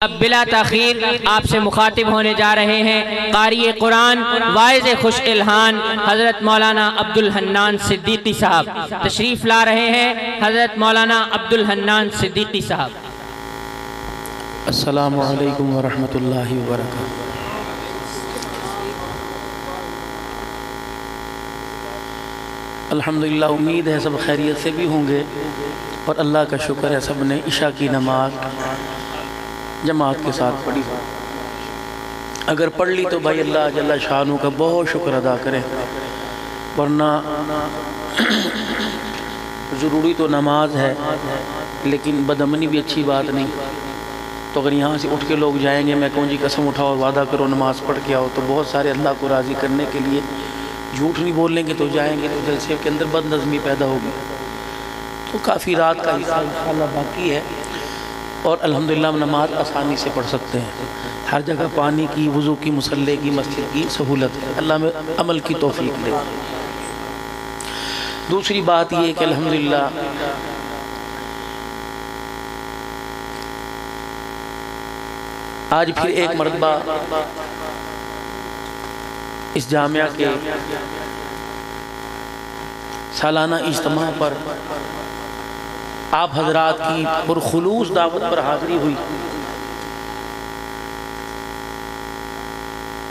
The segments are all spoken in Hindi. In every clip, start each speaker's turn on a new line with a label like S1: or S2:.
S1: अब बिला ताखीर आपसे मुखातिब होने जा रहे हैं कारी कुरान वाइज़ खुश इल्हान हज़रत मौलाना अब्दुल हन्नान सिद्दीकी साहब तशरीफ़ ला रहे हैं। हज़रत मौलाना अब्दुल हन्नान सिद्दीकी साहब।
S2: अस्सलामु अलैकुम वरहमतुल्लाहि वबरकातुहू। अल्हम्दुलिल्लाह, उम्मीद है सब खैरियत से भी होंगे और अल्लाह का शुक्र है सब ने इशा की नमाज जमात के साथ पढ़ी हो। अगर पढ़ ली तो भाई अल्लाह जल्ला शानू का बहुत शुक्र अदा करें, वरना ज़रूरी तो नमाज है लेकिन बदअमनी भी अच्छी बात नहीं। तो अगर यहाँ से उठ के लोग जाएंगे, मैं कहूँ जी कसम उठाओ और वादा करो नमाज पढ़ के आओ, तो बहुत सारे अल्लाह को राज़ी करने के लिए झूठ नहीं बोलेंगे तो जाएंगे, तो जलसे के अंदर बदनज़मी पैदा होगी। तो काफ़ी रात का हिस्सा इंशाअल्लाह बाकी है और अल्हम्दुलिल्लाह नमाज आसानी से पढ़ सकते हैं। हर जगह पानी की, वज़ू की, मुसल्ले की, मस्जिद की सहूलत है। अल्लाह में अमल की तौफीक दे। दूसरी बात ये कि अल्हम्दुलिल्लाह आज फिर एक मरतबा इस जामिया के सालाना इज्तिमा पर आप हजरात की पुरखुलूस दावत पर हाज़िरी हुई।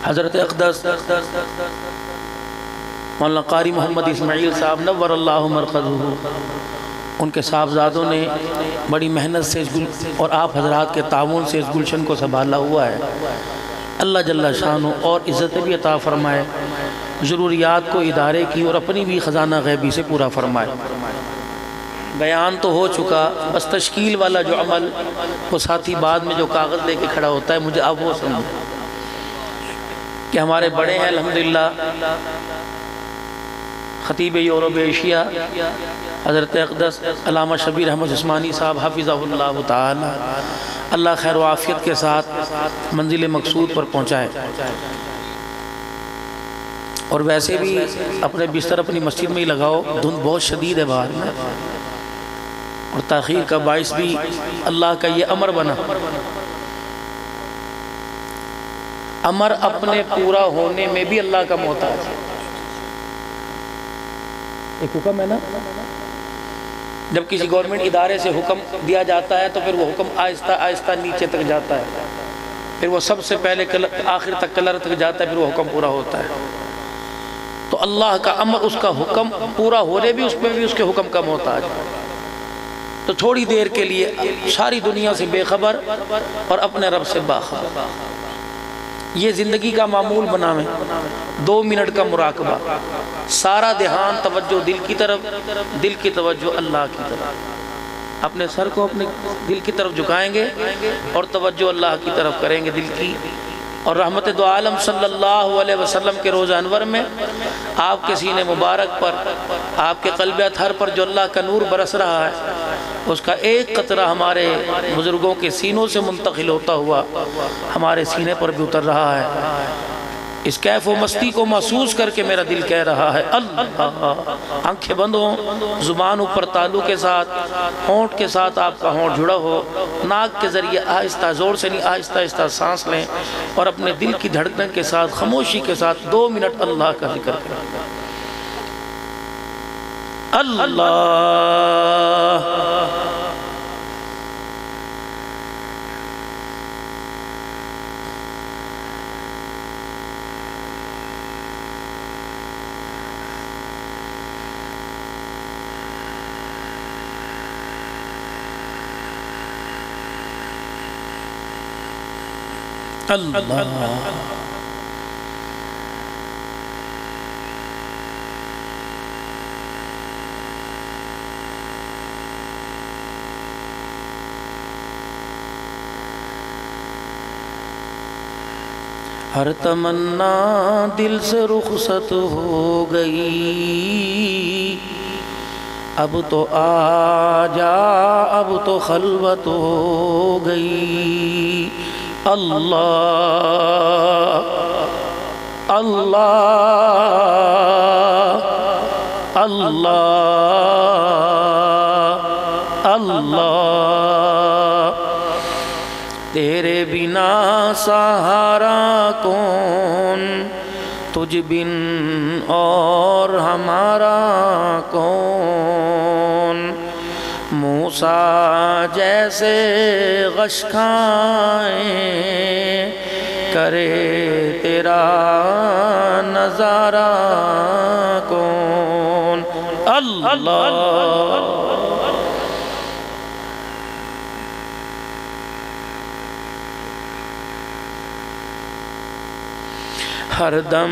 S2: हज़रत अक़दस मौलाना कारी मोहम्मद इस्माइल साहब नव्वरल्लाहु मरक़दहू, उनके साहबजादों ने बड़ी मेहनत से और आप हजरात के ताउन से इस गुलशन को संभाला हुआ है। अल्लाह जल्ला शानो और इज़्ज़त भी अता फ़रमाए, ज़रूरियात को इदारे की और अपनी भी ख़जाना ग़ैबी से पूरा फ़रमाए। बयान तो हो चुका, बस तश्कील वाला जो अमल वो साथी बाद में जो कागज़ लेके खड़ा होता है, मुझे अब वो समझ कि हमारे बड़े हैं अल्हम्दुलिल्लाह ख़तीब यूरोप एशिया हज़रत अक़दस अल्लामा शबीर अहमद उस्मानी साहब हफ़िज़हुल्लाह ताला, अल्लाह खैर व आफ़ियत के साथ मंजिल मकसूद पर पहुँचाए। और वैसे भी अपने बिस्तर अपनी मस्जिद में ही लगाओ, धुंध बहुत शदीद है बाहर में और ताख़ीर का बाइस भी अल्लाह का ये अमर बना। अमर अपने पूरा होने में भी अल्लाह का मोहताज है। एक हुक्म है ना, जब किसी गवर्नमेंट इदारे से हुक्म दिया जाता है तो फिर वो हुक्म आहिस्ता आहिस्ता नीचे तक जाता है, फिर वो सबसे पहले आखिर तक कलर तक जाता है, फिर वो हुक्म पूरा होता है। तो अल्लाह का अमर, उसका हुक्म पूरा होने भी उसमें भी उसके हुक्म का मोहताज है। तो थोड़ी देर के लिए सारी दुनिया से बेखबर और अपने रब से बाखबर, ये ज़िंदगी का मामूल बनावे। 2 मिनट का मुराकबा, सारा ध्यान तवज्जो दिल की तरफ, दिल की तवज्जो अल्लाह की तरफ। अपने सर को अपने दिल की तरफ झुकाएंगे और तवज्जो अल्लाह की तरफ करेंगे दिल की। और रहमत दो आलम सल्लल्लाहु अलैहि वसल्लम के रोज़ा अनवर में आपके सीने मुबारक पर, आपके क़ल्ब अतहर पर जो अल्लाह का नूर बरस रहा है, उसका एक कतरा हमारे बुज़ुर्गों के सीनों से मुंतकिल होता हुआ हमारे सीने पर भी उतर रहा है। इस कैफ व मस्ती को महसूस करके मेरा दिल कह रहा है अल्लाह। आंखें बंद हो, ज़ुबान ऊपर तालु के साथ, होंठ के साथ आपका होंठ जुड़ा हो, नाक के ज़रिए आहिस्ता, ज़ोर से नहीं, आहिस्ता आहिस्ता सांस लें और अपने दिल की धड़कन के साथ, खामोशी के साथ 2 मिनट अल्लाह का जिक्र करें। अल्लाह अल्लाह हर तमन्ना दिल से रुखसत हो गई, अब तो आजा, अब तो खलवत हो गई। अल्लाह अल्लाह अल्लाह अल्लाह तेरे बिना सहारा कौन, तुझ बिन और हमारा कौन। मूसा जैसे गश खाए, करे तेरा नजारा कौन। अल्लाह। हरदम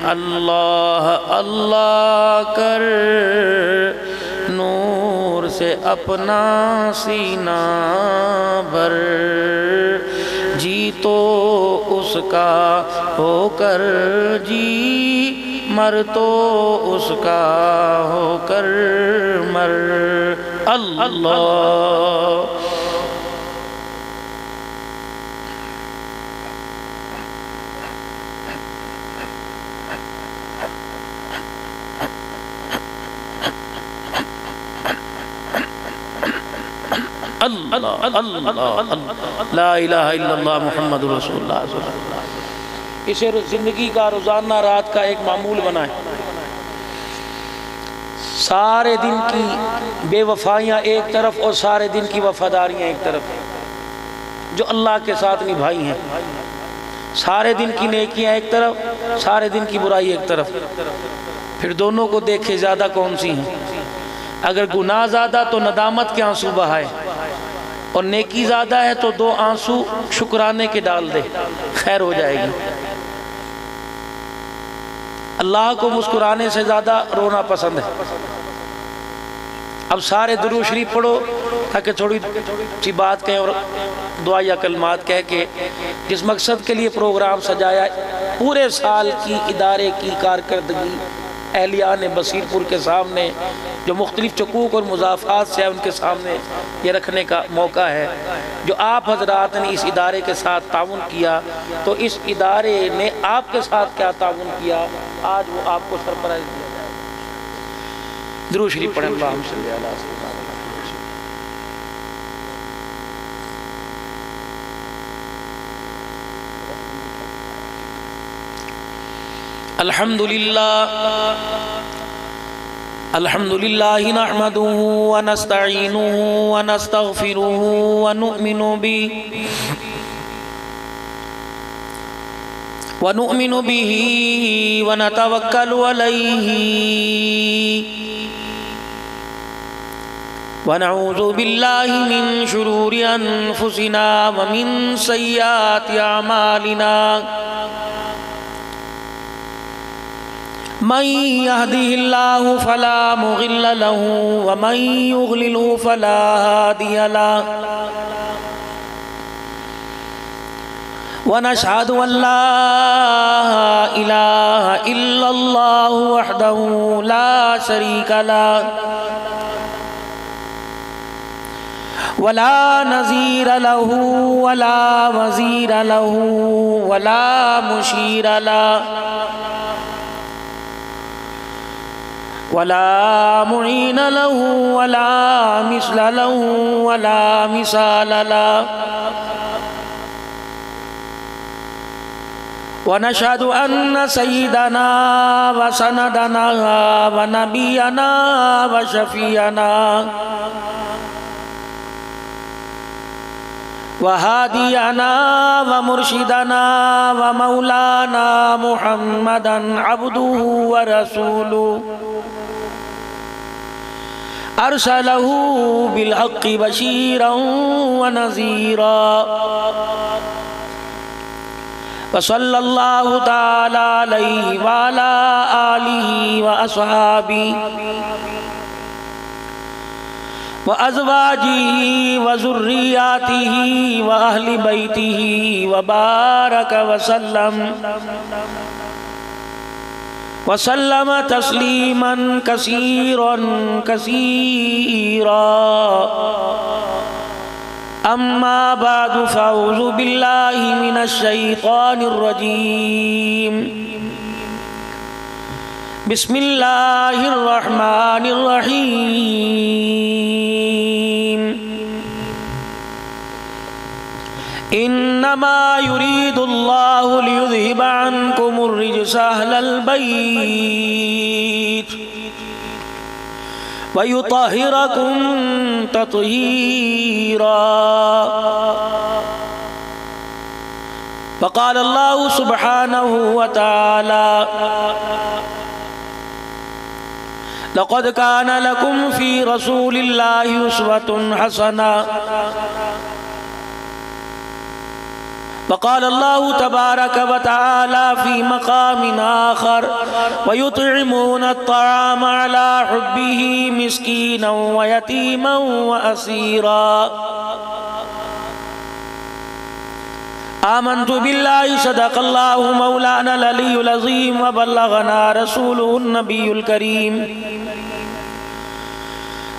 S2: अल्लाह अल्लाह कर, नूर से अपना सीना भर। जी तो उसका होकर जी, मर तो उसका होकर मर। अल्लाह। अल्लाह अल्लाह ला इलाहा इल्लल्लाह मुहम्मदुर रसूलुल्लाह। इसे ज़िंदगी का रोज़ाना रात का एक मामूल बनाए। सारे दिन की बेवफाइयाँ एक तरफ और सारे दिन की वफादारियाँ एक तरफ, जो अल्लाह के साथ निभाई हैं। सारे दिन की नेकियाँ एक तरफ, सारे दिन की बुराई एक तरफ। फिर दोनों को देखे ज़्यादा कौन सी हैं। अगर गुनाह ज़्यादा तो नदामत के आंसू बहाए, और नेकी ज़्यादा है तो दो आंसू शुक्राने के डाल दे, खैर हो जाएगी। अल्लाह को मुस्कुराने से ज़्यादा रोना पसंद है। अब सारे दुरूद शरीफ पढ़ो ताकि थोड़ी सी बात कहें और दुआ या कलमात कह के जिस मकसद के लिए प्रोग्राम सजाया, पूरे साल की इदारे की कारकर्दगी अहलियान बसीरपुर के सामने, जो मुख्तलिफ चकूक और मुजाफात से है उनके सामने ये रखने का मौका है। जो आप हजरात ने इस इदारे के साथ ताउन किया, तो इस इदारे ने आपके साथ क्या ताउन किया, आज वो आपको सरप्राइज दिया जाएगा। दुरूद शरीफ पढ़ें। अल्लाहुम्मा सल्ली अला सय्यिदिना अल्हम्दुलिल्लाह नहमदुहु व नस्तईनुहु व नस्तगफिरुहु व नु'मिनु बिही व नतवक्कलु अलैहि व नऊज़ु बिल्लाहि मिन शुरूरि अनफुसिना व मिन सय्यिआति अमालिना। मन यहदिहिल्लाहु फला मुगिल्ल लहु व मन युद्लिलहु फला हादिय लहु। व नशहदु अल्ला इलाहा इल्लल्लाहु वहदहु ला शरीका लहु वला नज़ीर लहु वला वज़ीर लहु वला मुशीर लहु वला मुईन लहु वला मिस्ल लहु वला मिसाल लहु। व नशहदु अन्न सय्यदना व सनदना व नबियना व शफीअना व हादियना व मुर्शिदना व मौलाना मुहम्मदन अब्दुहु व रसूलुहु अरसलहु बिलहक़्क़ि बशीरन व नज़ीरा। व सल्लल्लाहु तआला अलैहि व अला आलिहि व अस्हाबिहि व अज़वाजिहि व ज़ुर्रिय्यातिहि व अहलि बैतिहि व बारक वसल्लम तस्लीमन कसीरन कसीरा। अम्मा बादु फ़अऊज़ु बिल्लाहि मिनश शैतानिर रजीम। बिस्मिल्लाहिर रहमानिर रहीम। इन्नमा युरीदुल्लाहु लियुज़हिबा अन्कुमुर रिज्सा अह्लल बैत व युतहिरकुम तत्हीरा। फ़क़ाल अल्लाहु सुब्हानहु व तआला लक़द कान लकुम फ़ी रसूलिल्लाहि उस्वतुन हसना। फ़क़ाल अल्लाहु तबारक व तआला फ़ी मक़ामिन आख़र व युत्इमून अत्तआम अला हुब्बिही मिस्कीनन व यतीमन व असीरा। आमन्तु बिल्लाहि सदक़ल्लाहु मौलाना अल-अलियुल अज़ीम व बल्लगना रसूलुहुन नबियुल करीम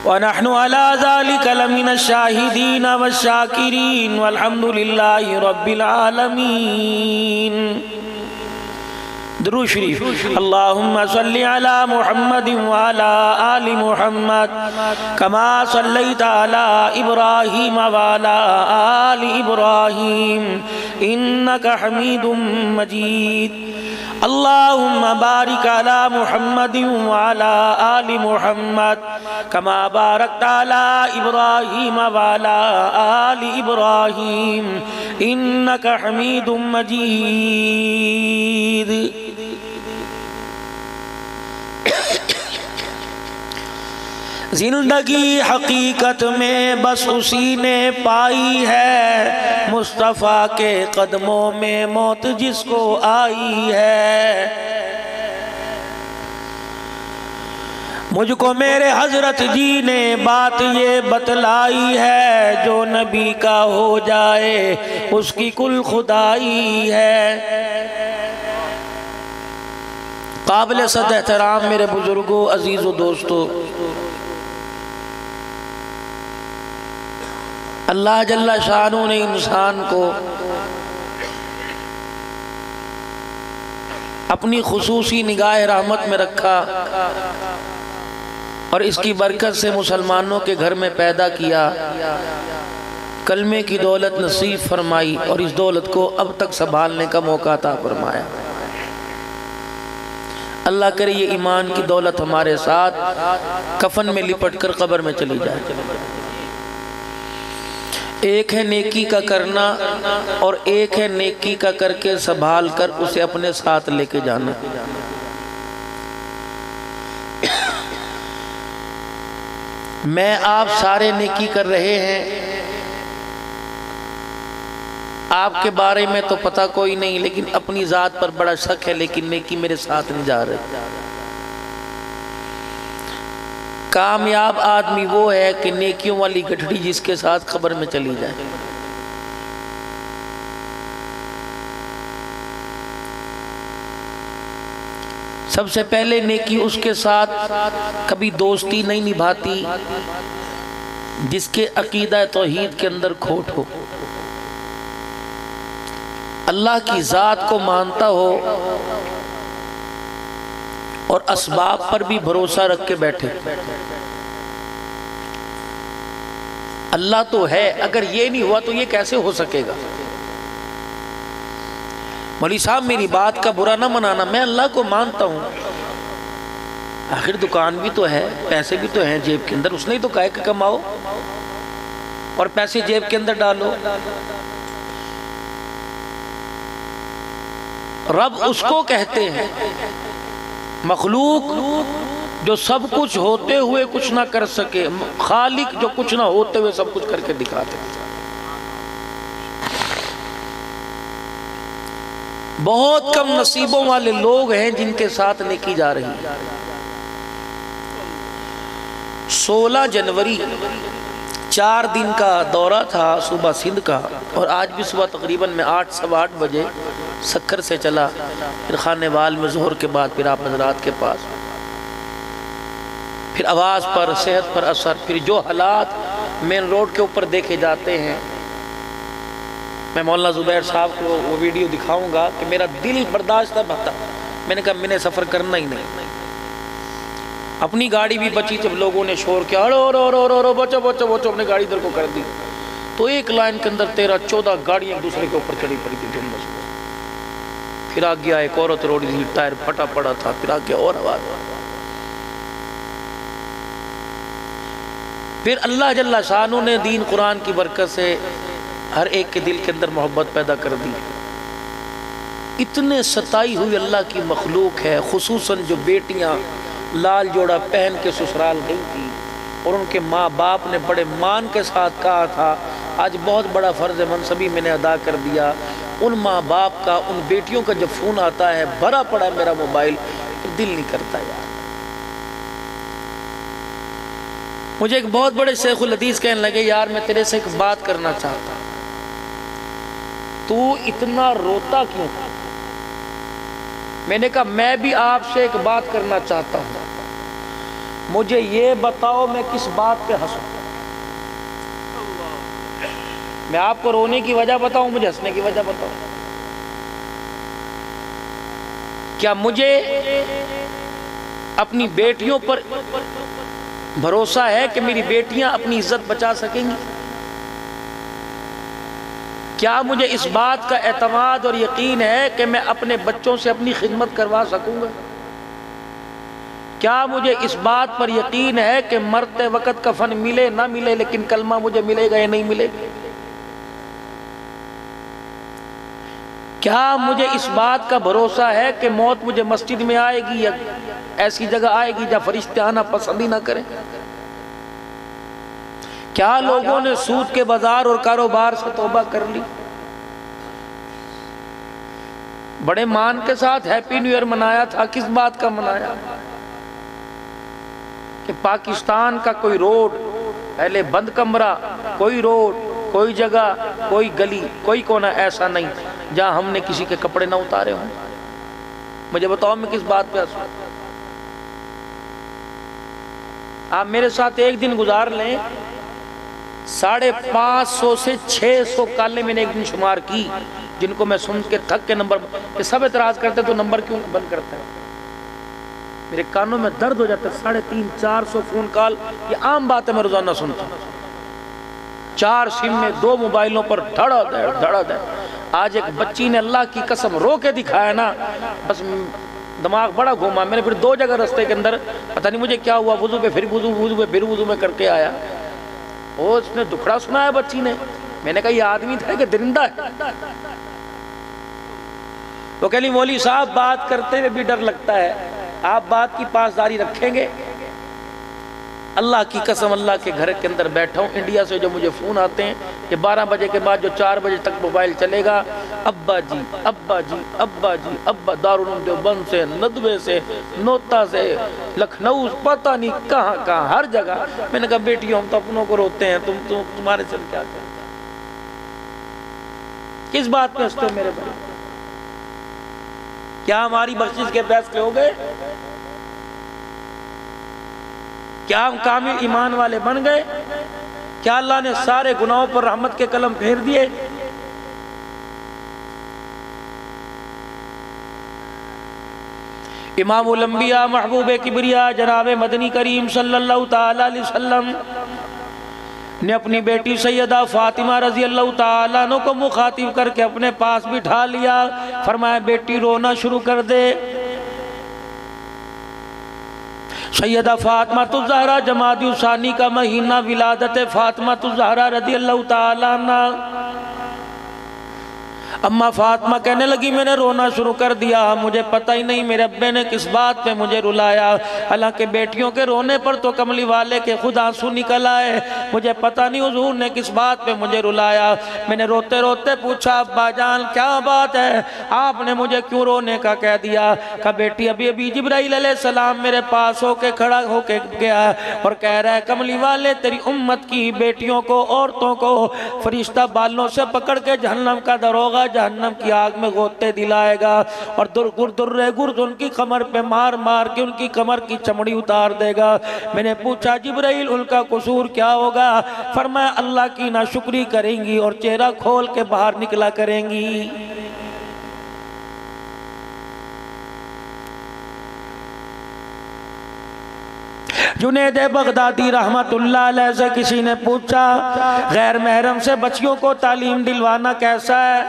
S2: व नहनु अला ज़ालिका लमिनश शाहिदीन वश-शाकिरीन वल्हम्दुलिल्लाहि रब्बिल आलमीन। दुरूद शरीफ। अल्लाहुम्मा सल्लि अला मुहम्मदिन व अला आलि मुहम्मद कमा सल्लैता अला इब्राहीम व अला आलि इब्राहीम इन्नका हमीदुम मजीद। अल्लाहुम्मा बारिक अला मुहम्मदिन व अला आलि मुहम्मद कमा बारकता अला इब्राहीम व अला आलि इब्राहीम इन्नका हमीदुम मजीद। जिंदगी हकीकत में बस उसी ने पाई है, मुस्तफ़ा के कदमों में मौत जिसको आई है। मुझको मेरे हजरत जी ने बात ये बतलाई है, जो नबी का हो जाए उसकी कुल खुदाई है। काबिल सद एहतराम मेरे बुजुर्गों, अजीज़ों, दोस्तों, अल्लाह जल्ला शानू ने इंसान को अपनी खुसूसी निगाह रहमत में रखा और इसकी बरकत से मुसलमानों के घर में पैदा किया, कलमे की दौलत नसीब फरमाई और इस दौलत को अब तक संभालने का मौका अता फरमाया। अल्लाह करे ये ईमान की दौलत हमारे साथ कफन में लिपट कर कब्र में चली जाए। एक है नेकी का करना और एक है नेकी का करके संभाल कर उसे अपने साथ लेके जाना। मैं आप सारे नेकी कर रहे हैं, आपके बारे में तो पता कोई नहीं, लेकिन अपनी ज़ात पर बड़ा शक है, लेकिन नेकी मेरे साथ नहीं जा रही। कामयाब आदमी वो है कि नेकियों वाली गठड़ी जिसके साथ खबर में चली जाए। सबसे पहले नेकी उसके साथ कभी दोस्ती नहीं निभाती जिसके अकीदा तौहीद के अंदर खोट हो, अल्लाह की ज़ात को मानता हो और असबाब पर भी भरोसा रख के बैठे। अल्लाह तो है, अगर ये नहीं हुआ तो ये कैसे हो सकेगा। मौलवी साहब मेरी बात का बुरा ना मनाना, मैं अल्लाह को मानता हूँ, आखिर दुकान भी तो है, पैसे भी तो हैं जेब के अंदर, उसने ही तो कहा कि कमाओ और पैसे जेब के अंदर डालो। रब उसको कहते हैं, मखलूक जो सब कुछ होते हुए कुछ ना कर सके, खालिक जो कुछ ना होते हुए सब कुछ करके दिखाते। बहुत कम नसीबों वाले लोग हैं जिनके साथ नेकी जा रही है। 16 जनवरी 4 दिन का दौरा था सुबह सिंध का, और आज भी सुबह तकरीबन में 8 सवा 8 बजे सक्खर से चला, फिर खानेवाल में ज़ोहर के बाद फिर आप हज़रात के पास, फिर आवाज़ पर, सेहत पर असर, फिर जो हालात मेन रोड के ऊपर देखे जाते हैं। मैं मौलाना ज़ुबैर साहब को वो वीडियो दिखाऊंगा कि मेरा दिल बर्दाश्त न होता। मैंने कहा मैंने सफ़र करना ही नहीं। अपनी गाड़ी भी बची जब लोगों ने शोर किया, अरो रो रो रो रो बचो बचो बचो, अपनी गाड़ी इधर को कर दी। तो एक लाइन के अंदर 13-14 गाड़ियां एक दूसरे के ऊपर चढ़ी पड़ी थी झुंड से। फिर आगे आए, एक औरत रोड़ी थी, टायर फटा पड़ा था, फिर आगे और आवाज। फिर अल्लाह जल्ला शानू ने दीन कुरान की बरकत से हर एक के दिल के अंदर मोहब्बत पैदा कर दी। इतने सताई हुई अल्लाह की मखलूक है, खुसूसन जो बेटियां लाल जोड़ा पहन के ससुराल गई थी और उनके माँ बाप ने बड़े मान के साथ कहा था आज बहुत बड़ा फ़र्ज़ मनसबी मैंने अदा कर दिया। उन माँ बाप का, उन बेटियों का जब फ़ोन आता है, भरा पड़ा है मेरा मोबाइल, तो दिल नहीं करता यार। मुझे एक बहुत बड़े शेखुल हदीस कहने लगे, यार मैं तेरे से एक बात करना चाहता, तू इतना रोता क्यों? मैंने कहा मैं भी आपसे एक बात करना चाहता हूँ, मुझे ये बताओ मैं किस बात पे हंसूं? मैं आपको रोने की वजह बताऊं, मुझे हंसने की वजह बताओ। क्या मुझे अपनी बेटियों पर भरोसा है कि मेरी बेटियां अपनी इज्जत बचा सकेंगी? क्या मुझे इस बात का एतमाद और यकीन है कि मैं अपने बच्चों से अपनी खिदमत करवा सकूंगा? क्या मुझे इस बात पर यकीन है कि मरते वक्त कफन मिले ना मिले, लेकिन कलमा मुझे मिलेगा या नहीं मिलेगा? क्या मुझे इस बात का भरोसा है कि मौत मुझे मस्जिद में आएगी या ऐसी जगह आएगी जहां फरिश्ते आना पसंद ही ना करें? क्या लोगों ने सूद के बाजार और कारोबार से तौबा कर ली? बड़े मान के साथ हैप्पी न्यू ईयर मनाया था, किस बात का मनाया? कि पाकिस्तान का कोई रोड, पहले बंद कमरा, कोई रोड, कोई जगह, कोई गली, कोई कोना ऐसा नहीं जहां हमने किसी के कपड़े ना उतारे हों। मुझे बताओ मैं किस बात पे हंसूं? आप मेरे साथ एक दिन गुजार लें, 550 से 600 काले मैंने एक दिन शुमार की, जिनको मैं सुन के थक के नंबर, सब एतराज करते तो नंबर क्यों बंद करते हैं? मेरे कानों में दर्द हो जाता है। 350-400 फोन कॉल, ये आम बात है, मैं रोजाना सुनता हूँ। 4 सिम में 2 मोबाइलों पर धड़ाधड़। आज एक बच्ची ने अल्लाह की कसम रो के दिखाया ना, बस दिमाग बड़ा घूमा। मैंने फिर 2 जगह रास्ते के अंदर, पता नहीं मुझे क्या हुआ, वुजू पे फिर वुजू पे फिर वुजू में करके आया। वो उसने दुखड़ा सुनाया बच्ची ने। मैंने कहा ये आदमी था कि दरिंदा है? वो कहली मौली साहब बात करते हुए भी डर लगता है, आप बात की पासदारी रखेंगे? अल्लाह की कसम, अल्लाह के घर के अंदर बैठा हूँ। इंडिया से जो मुझे फ़ोन आते हैं कि 12 बजे के बाद जो 4 बजे तक मोबाइल चलेगा, अब्बा जी अब्बा जी अब्बा जी अब्बा, दारुल उलूम देवबंद से, नदवे से, नोता से, लखनऊ, पता नहीं कहाँ कहाँ, हर जगह। मैंने कहा बेटियों हम तो अपनों को रोते हैं, तुम्हारे से क्या करें? किस बात पे हंसते हो मेरे भाई? क्या हमारी बख्शिश के फैसले हो गए? क्या हम कामिल ईमान वाले बन गए? क्या अल्लाह ने सारे गुनाहों पर रहमत के कलम फेर दिए? इमामुल अंबिया महबूब किबरिया जनाब मदनी करीम सल्लल्लाहु ताला अलैहि वसल्लम ने अपनी बेटी सैयदा फातिमा रजी अल्लाह ताला अन्हा को मुखातिब करके अपने पास बिठा लिया। फरमाया बेटी रोना शुरू कर दे। सैयदा फातिमा ज़हरा जमादी उसानी का महीना विलादत फातिमा ज़हरा रज़ी अल्लाह ताला अन्हा। अम्मा फातिमा कहने लगी मैंने रोना शुरू कर दिया, मुझे पता ही नहीं मेरे अब्बे ने किस बात पे मुझे रुलाया। हालांकि बेटियों के रोने पर तो कमली वाले के खुद आंसू निकल आए, मुझे पता नहीं हुजूर ने किस बात पे मुझे रुलाया। मैंने रोते रोते पूछा अब्बा जान क्या बात है, आपने मुझे क्यों रोने का कह दिया? कहा बेटी अभी अभी जिब्राइल अलैहिस्सलाम मेरे पास होके खड़ा होके गया और कह रहा है कमली वाले तेरी उम्मत की बेटियों को, औरतों को फरिश्ता बालों से पकड़ के जहन्नम का दरोगा जहन्नम की आग में गोते दिलाएगा और दुर्रे गुर्द उनकी कमर पे मार मार के उनकी कमर की चमड़ी उतार देगा। मैंने पूछा जिब्राइल उनका कसूर क्या होगा? फरमाया अल्लाह की नाशुक्री करेंगी और चेहरा खोल के बाहर निकला करेंगी। जुनैद बगदादी रहमतुल्लाह अलैह से किसी ने पूछा गैर महरम से बच्चियों को तालीम दिलवाना कैसा है?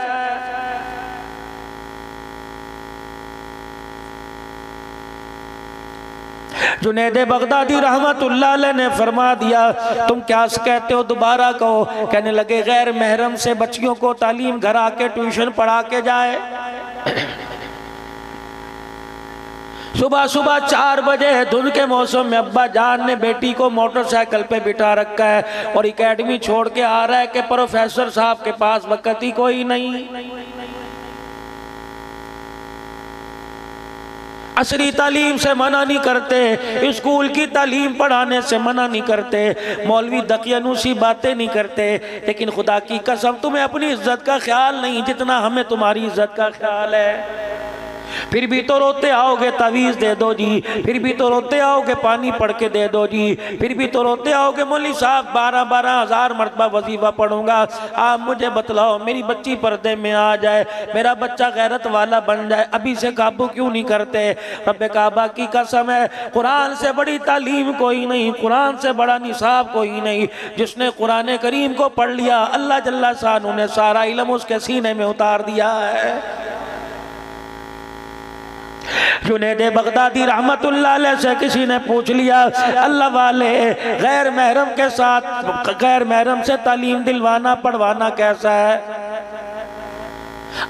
S2: जुनैद बगदादी रहमतुल्लाह अलैह ने फरमा दिया तुम क्या कहते हो, दोबारा कहो। कहने लगे गैर महरम से बच्चियों को तालीम घर आके ट्यूशन पढ़ा के जाए। सुबह सुबह 4 बजे धुंध के मौसम में अब्बा जान ने बेटी को मोटरसाइकिल पे बिठा रखा है और एकेडमी छोड़ के आ रहा है कि प्रोफेसर साहब के पास वक्त ही कोई नहीं। असरी तालीम से मना नहीं करते, स्कूल की तालीम पढ़ाने से मना नहीं करते, मौलवी दकियानूसी बातें नहीं करते, लेकिन खुदा की कसम तुम्हें अपनी इज्जत का ख्याल नहीं जितना हमें तुम्हारी इज्जत का ख्याल है। फिर भी तो रोते आओगे तावीज़ दे दो जी, फिर भी तो रोते आओगे पानी पढ़ के दे दो जी, फिर भी तो रोते आओगे मौलवी साहब 12-12 हज़ार मरतबा वजीफा पढ़ूंगा। आप मुझे बतलाओ मेरी बच्ची पर्दे में आ जाए, मेरा बच्चा गैरत वाला बन जाए, अभी से काबू क्यों नहीं करते? रब्बे काबा की कसम है कुरान से बड़ी तालीम कोई नहीं, कुरान से बड़ा निसाब कोई नहीं। जिसने कुरान करीम को पढ़ लिया अल्लाह जल्ला शानू ने सारा इल्म उसके सीने में उतार दिया है। जुनैद बगदादी रहमतुल्लाह अलैह से किसी ने पूछ लिया अल्लाह वाले गैर महरम के साथ गैर महरम से तालीम दिलवाना पढ़वाना कैसा है?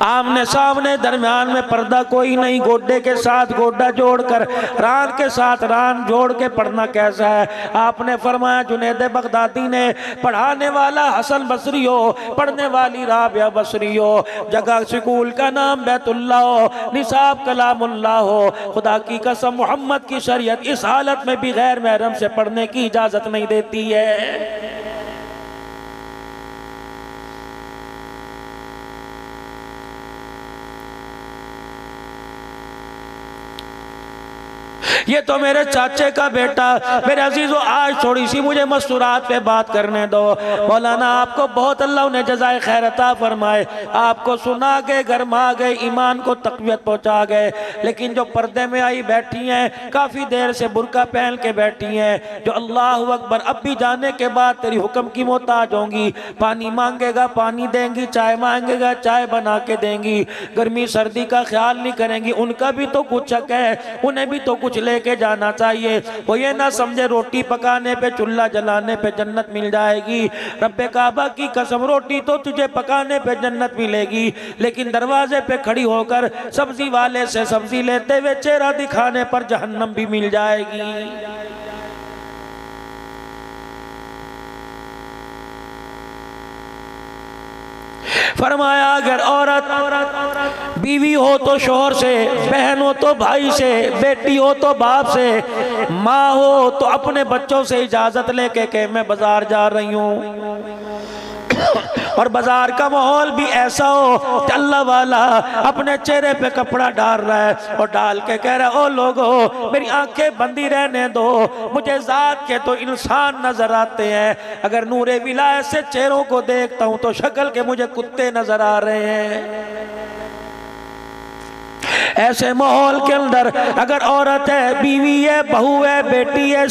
S2: आमने सामने दरमियान में पर्दा कोई नहीं, गोडे के साथ गोडा जोड़कर रान के साथ रान जोड़ के पढ़ना कैसा है? आपने फरमाया जुनैद बगदादी ने पढ़ाने वाला हसन बसरी हो, पढ़ने वाली राबिया बसरी हो, जगह स्कूल का नाम बैतुल्लाह हो, निसाब कलामुल्लाह हो। खुदा की कसम मोहम्मद की शरीयत इस हालत में भी गैर महरम से पढ़ने की इजाजत नहीं देती है। ये तो मेरे चाचे का बेटा। मेरे अजीजों आज थोड़ी सी मुझे मस्तूरात पे बात करने दो। मौलाना आपको बहुत अल्लाह ने जज़ाए खैर अता फरमाए, आपको सुना गए, गरमा गए, ईमान को तक़वियत पहुँचा गए, लेकिन जो पर्दे में आई बैठी हैं, काफ़ी देर से बुरका पहन के बैठी हैं, जो अल्लाह अकबर अब भी जाने के बाद तेरी हुक्म की मोहताज होंगी, पानी मांगेगा पानी देंगी, चाय मांगेगा चाय बना के देंगी, गर्मी सर्दी का ख्याल नहीं करेंगी, उनका भी तो कुछ हक है, उन्हें भी तो कुछ लेके जाना चाहिए। वो ये ना समझे रोटी पकाने पे चूल्हा जलाने पे जन्नत मिल जाएगी। रब्बे काबा की कसम रोटी तो तुझे पकाने पे जन्नत मिलेगी, लेकिन दरवाजे पे खड़ी होकर सब्जी वाले से सब्जी लेते हुए चेहरा दिखाने पर जहन्नम भी मिल जाएगी। फरमाया अगर औरत बीवी हो तो शोहर से, बहन हो तो भाई से, बेटी हो तो बाप से, माँ हो तो अपने बच्चों से इजाजत लेके के मैं बाजार जा रही हूँ, और बाजार का माहौल भी ऐसा हो कि अल्लाह वाला अपने चेहरे पे कपड़ा डाल रहा है और डाल के कह रहा है ओ लोगों मेरी आंखें बंदी रहने दो, मुझे जात के तो इंसान नजर आते हैं, अगर नूरे विलायत से चेहरों को देखता हूं तो शक्ल के मुझे कुत्ते नजर आ रहे हैं। ऐसे माहौल के अंदर अगर औरत है, बीवी है, बहू है, बेटी है,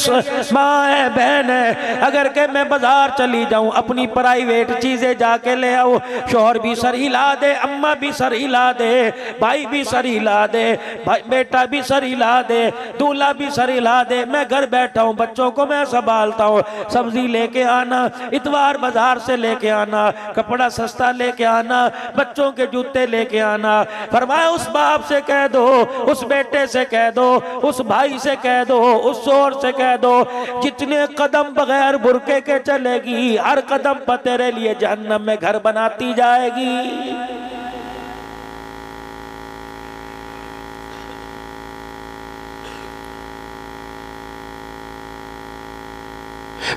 S2: माँ है, बहन है, अगर के मैं बाजार चली जाऊं अपनी प्राइवेट चीजें जाके ले आऊं, शोहर भी सर हिला दे, अम्मा भी सर हिला दे, भाई भी सर हिला दे, बेटा भी सर हिला दे, दूल्हा भी सर हिला दे, मैं घर बैठा हूँ, बच्चों को मैं संभालता हूँ, सब्जी लेके आना, इतवार बाजार से लेके आना, कपड़ा सस्ता लेके आना, बच्चों के जूते लेके आना। फरमाया उस बाप से कह दो, उस बेटे से कह दो, उस भाई से कह दो, उस शोहर से कह दो, जितने कदम बगैर बुरके के चलेगी हर कदम पर तेरे लिए जहन्नम में घर बनाती जाएगी।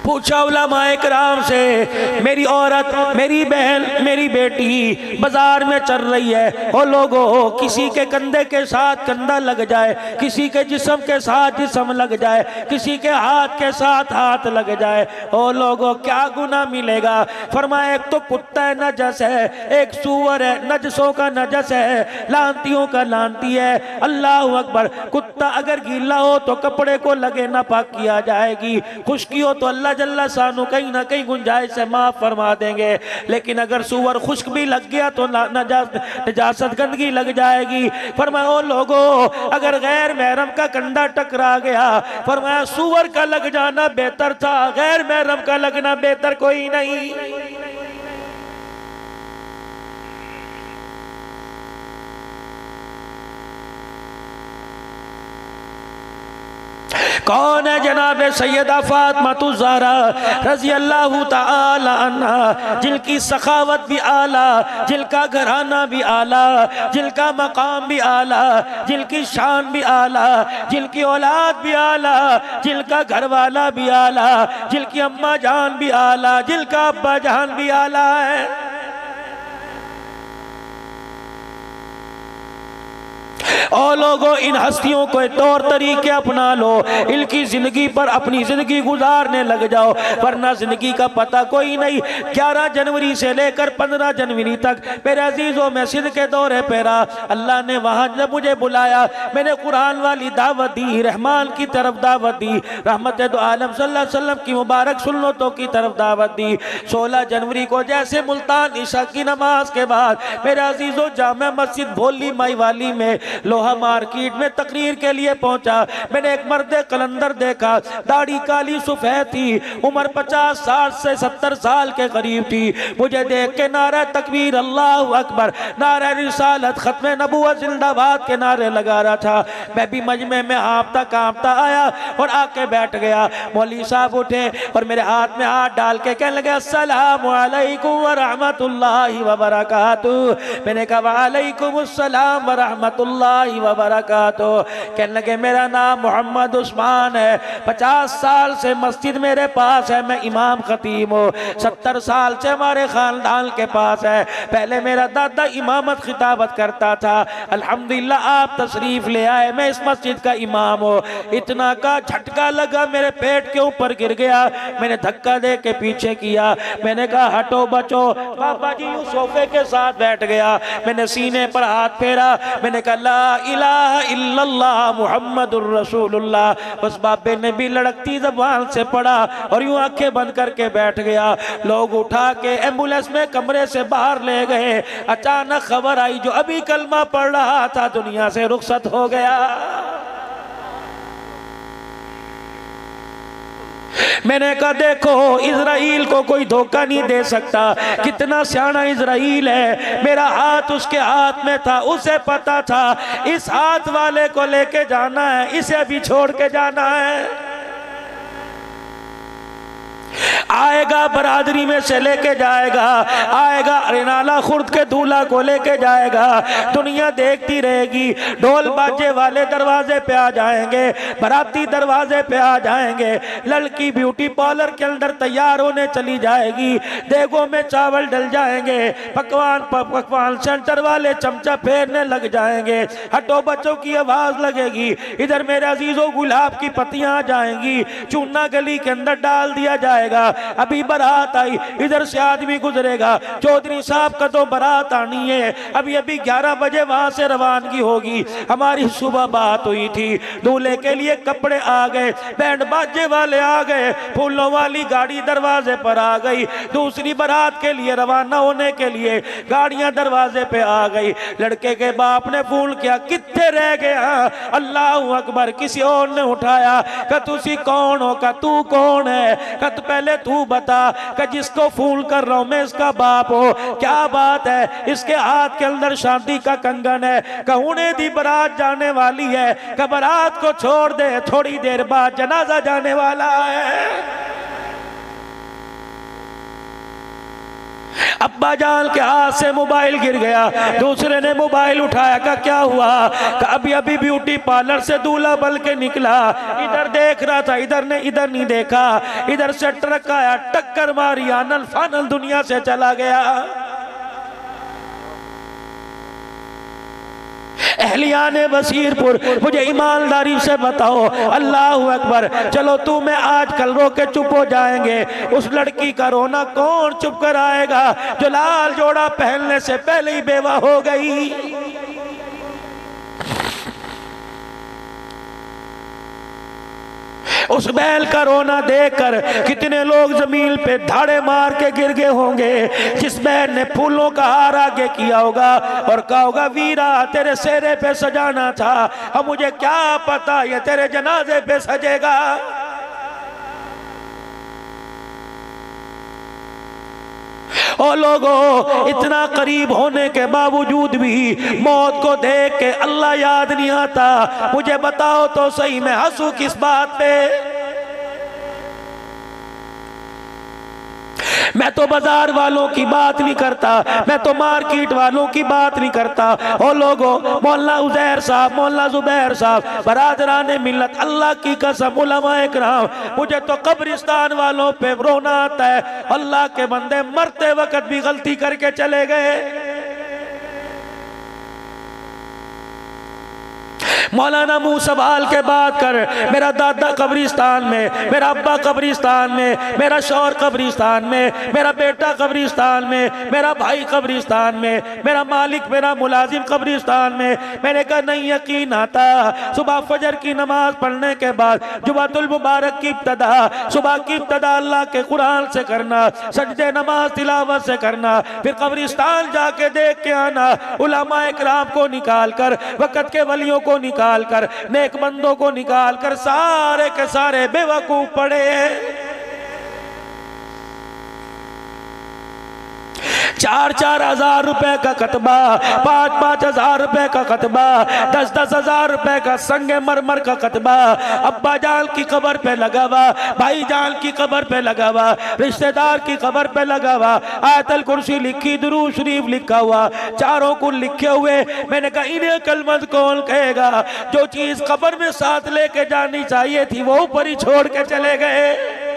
S2: पूछा उलमाए किराम से, मेरी औरत, मेरी बहन, मेरी बेटी बाजार में चल रही है, ओ लोगों, किसी के कंधे के साथ कंधा लग जाए, किसी के जिस्म के साथ जिस्म लग जाए, किसी के हाथ के साथ हाथ लग जाए, ओ लोगों क्या गुनाह मिलेगा? फरमाया एक तो कुत्ता है नजस है, एक सूअर है नजसों का नजस है, लानतियों का लानती है। अल्लाह अकबर। कुत्ता अगर गीला हो तो कपड़े को लगे ना पाक किया जाएगी, खुश्की हो तो अल्लाह जल्ला शानु कहीं ना कहीं गुंजाइश से माफ फरमा देंगे, लेकिन अगर सूअर खुश्क भी लग गया तो नजासत गंदगी लग जाएगी। फरमाया ओ लोगों, अगर गैर महरम का कंधा टकरा गया, फरमाया सूअर का लग जाना बेहतर था, गैर महरम का लगना बेहतर कोई नहीं। कौन है? जनाब सैयदा फातिमा ज़हरा रज़ी अल्लाह ताला अन्हा, जिनकी सखावत भी आला, जिनका घराना भी आला, जिनका मकाम भी आला, जिनकी शान भी आला, जिनकी औलाद भी आला, जिनका घर वाला भी आला, जिनकी अम्मा जान भी आला, जिनका अब्बा जान भी आला है। और लोगों, इन हस्तियों को तौर तरीके अपना लो, इनकी जिंदगी पर अपनी जिंदगी गुजारने लग जाओ, वरना जिंदगी का पता कोई नहीं। 11 जनवरी से लेकर 15 जनवरी तक मेरे अजीजों में सिंध के दौरे पे रहा। अल्लाह ने वहां जब मुझे बुलाया, मैंने कुरान वाली दावत दी, रहमान की तरफ दावत दी, रहमत दो आलम सल्लल्लाहु अलैहि वसल्लम की मुबारक सुन्नतों की तरफ दावत दी। 16 जनवरी को जैसे मुल्तान इशा की नमाज के बाद मेरे अजीजों जामा मस्जिद भोली माई वाली में लोहा मार्केट में तकरीर के लिए पहुंचा। मैंने एक मर्द कलंदर देखा, दाढ़ी काली सफेद थी, उम्र 50 से 70 साल के करीब थी। मुझे देख के नारा तकबीर, अल्लाह अकबर, नारा रिसालत, खत्म नबूवत जिंदाबाद के नारे लगा रहा था। मैं भी मजमे में हाँफता कांपता आया और आके बैठ गया। मौलवी साहब उठे और मेरे हाथ में हाथ डाल के कहने लगे, अस्सलामु अलैकुम व रहमतुल्लाहि व बरकातुहू। मैंने कहा वालेकुम अस्सलाम व रहमतुल्लाहि व बरकातुहू। कहने लगे, मेरा नाम मोहम्मद उस्मान है, 50 साल से मस्जिद मेरे पास है, मैं इमाम खतीब हूँ। 70 साल से हमारे खानदान के पास है, पहले मेरा दादा इमामत खिताबत करता था, अल्हम्दुलिल्लाह आप तशरीफ ले आए, मैं इस मस्जिद का इमाम हूँ। इतना का झटका लगा, मेरे पेट के ऊपर गिर गया। मैंने धक्का दे के पीछे किया, मैंने कहा हटो बचो। बाबा जी यूं सोफे के साथ बैठ गया। मैंने सीने पर हाथ फेरा, मैंने कहा ला इलाहा इल्लल्लाह मुहम्मदुर रसूलुल्लाह। उस बाबे ने भी लड़कती ज़बान से पढ़ा और यूं आंखें बंद करके बैठ गया। लोग उठा के एम्बुलेंस में कमरे से बाहर ले गए। अचानक खबर आई, जो अभी कलमा पढ़ रहा था दुनिया से रुखसत हो गया। मैंने कहा देखो, इजराइल को कोई धोखा नहीं दे सकता। कितना सियाना इजराइल है, मेरा हाथ उसके हाथ में था, उसे पता था इस हाथ वाले को लेके जाना है, इसे भी छोड़ के जाना है। आएगा बरादरी में से लेके जाएगा, आएगा अरेनाला खुर्द के दूल्हा को लेके जाएगा। दुनिया देखती रहेगी, ढोल बाजे वाले दरवाजे पे आ जाएंगे, बराती दरवाजे पे आ जाएंगे, लड़की ब्यूटी पार्लर के अंदर तैयार होने चली जाएगी, देगों में चावल डल जाएंगे, पकवान सेंटर वाले चमचा फेरने लग जाएंगे, हटो बच्चों की आवाज लगेगी। इधर मेरे अजीजों गुलाब की पत्तियां आ जाएंगी, चूना गली के अंदर डाल दिया जाएगा। अभी बारात आई, इधर से आदमी गुजरेगा, चौधरी साहब का तो बारात आनी है, अभी 11 बजे वहां से रवानगी होगी। हमारी सुबह बात हुई थी, दूल्हे के लिए कपड़े आ गए, बैंड बाजे वाले आ गए, फूलों वाली गाड़ी दरवाजे पर आ गई, दूसरी बारात के लिए रवाना होने के लिए गाड़ियां दरवाजे पे आ गई। लड़के के बाप ने फोन किया, कितने रह गया? अल्लाह अकबर, किसी और ने उठाया, का तुसी कौन हो? का तू कौन है? का पहले तू बता, कि जिसको फूल कर रहा हूं मैं इसका बाप हो। क्या बात है? इसके हाथ के अंदर शादी का कंगन है, कहूने दी बारात जाने वाली है, कि बारात को छोड़ दे, थोड़ी देर बाद जनाजा जाने वाला है। अब्बा जान के हाथ से मोबाइल गिर गया, दूसरे ने मोबाइल उठाया, का क्या हुआ? अभी अभी ब्यूटी पार्लर से दूल्हा बन के निकला, इधर देख रहा था, इधर नहीं देखा, इधर से ट्रक आया, टक्कर मारी, आनल फानल दुनिया से चला गया। अहलियाने बसीरपुर, मुझे ईमानदारी से बताओ, अल्लाह अकबर, चलो तू मैं आज कल रो के चुप हो जाएंगे, उस लड़की का रोना कौन चुप कराएगा जो लाल जोड़ा पहनने से पहले ही बेवा हो गई? उस बैल का रोना देखकर कितने लोग जमीन पे धाड़े मार के गिर गए होंगे। जिस बैल ने फूलों का हार आगे किया होगा और कहा होगा, वीरा तेरे सेहरे पे सजाना था, अब मुझे क्या पता ये तेरे जनाजे पे सजेगा। ओ लोगों, इतना करीब होने के बावजूद भी मौत को देख के अल्लाह याद नहीं आता। मुझे बताओ तो सही, मैं हंसूं किस बात पे? मैं तो बाजार वालों की बात नहीं करता, मैं तो मार्केट वालों की बात नहीं करता। ओ लोगों, मौलाना उजैर साहब, मौलाना जुबैर साहब, बरादराने मिल्लत, अल्लाह की कसम, उलमाए किराम, मुझे तो कब्रिस्तान वालों पे रोना आता है। अल्लाह के बंदे मरते वक्त भी गलती करके चले गए। मौलाना मुंह संभाल के बात कर, मेरा दादा कब्रिस्तान में, मेरा अब्बा कब्रिस्तान में, मेरा शौहर कब्रिस्तान में, मेरा बेटा कब्रिस्तान में, मेरा भाई कब्रिस्तान में, मेरा मालिक, मेरा मुलाजिम कब्रिस्तान में। मैंने कहा नहीं यकीन आता। सुबह फजर की नमाज पढ़ने के बाद जुमातुल मुबारक की इब्तिदा, सुबह की इब्तिदा अल्लाह के कुरान से करना, सजदे नमाज तिलावत से करना, फिर कब्रिस्तान जाके देख के आना, उलमाए किराम को निकाल कर, वक़्त के वलियों को निकाल कर, नेक बंदों को निकाल कर, सारे के सारे बेवकूफ पड़े हैं। 4-4 हजार रुपए का कतबा, 5-5 हजार रुपए का कतबा, 10-10 हजार रुपए का संगे मरमर का कतबा, अब्बा जान की कब्र पे लगा हुआ, भाई जान की कब्र पे लगा हुआ, रिश्तेदार की कब्र पे लगा हुआ, आयतल कुर्सी लिखी, दुरूद शरीफ लिखा हुआ, चारों को लिखे हुए। मैंने कहा इन्हें कलमत कौन कहेगा? जो चीज कब्र में साथ लेके जानी चाहिए थी वो ऊपर ही छोड़ के चले गए।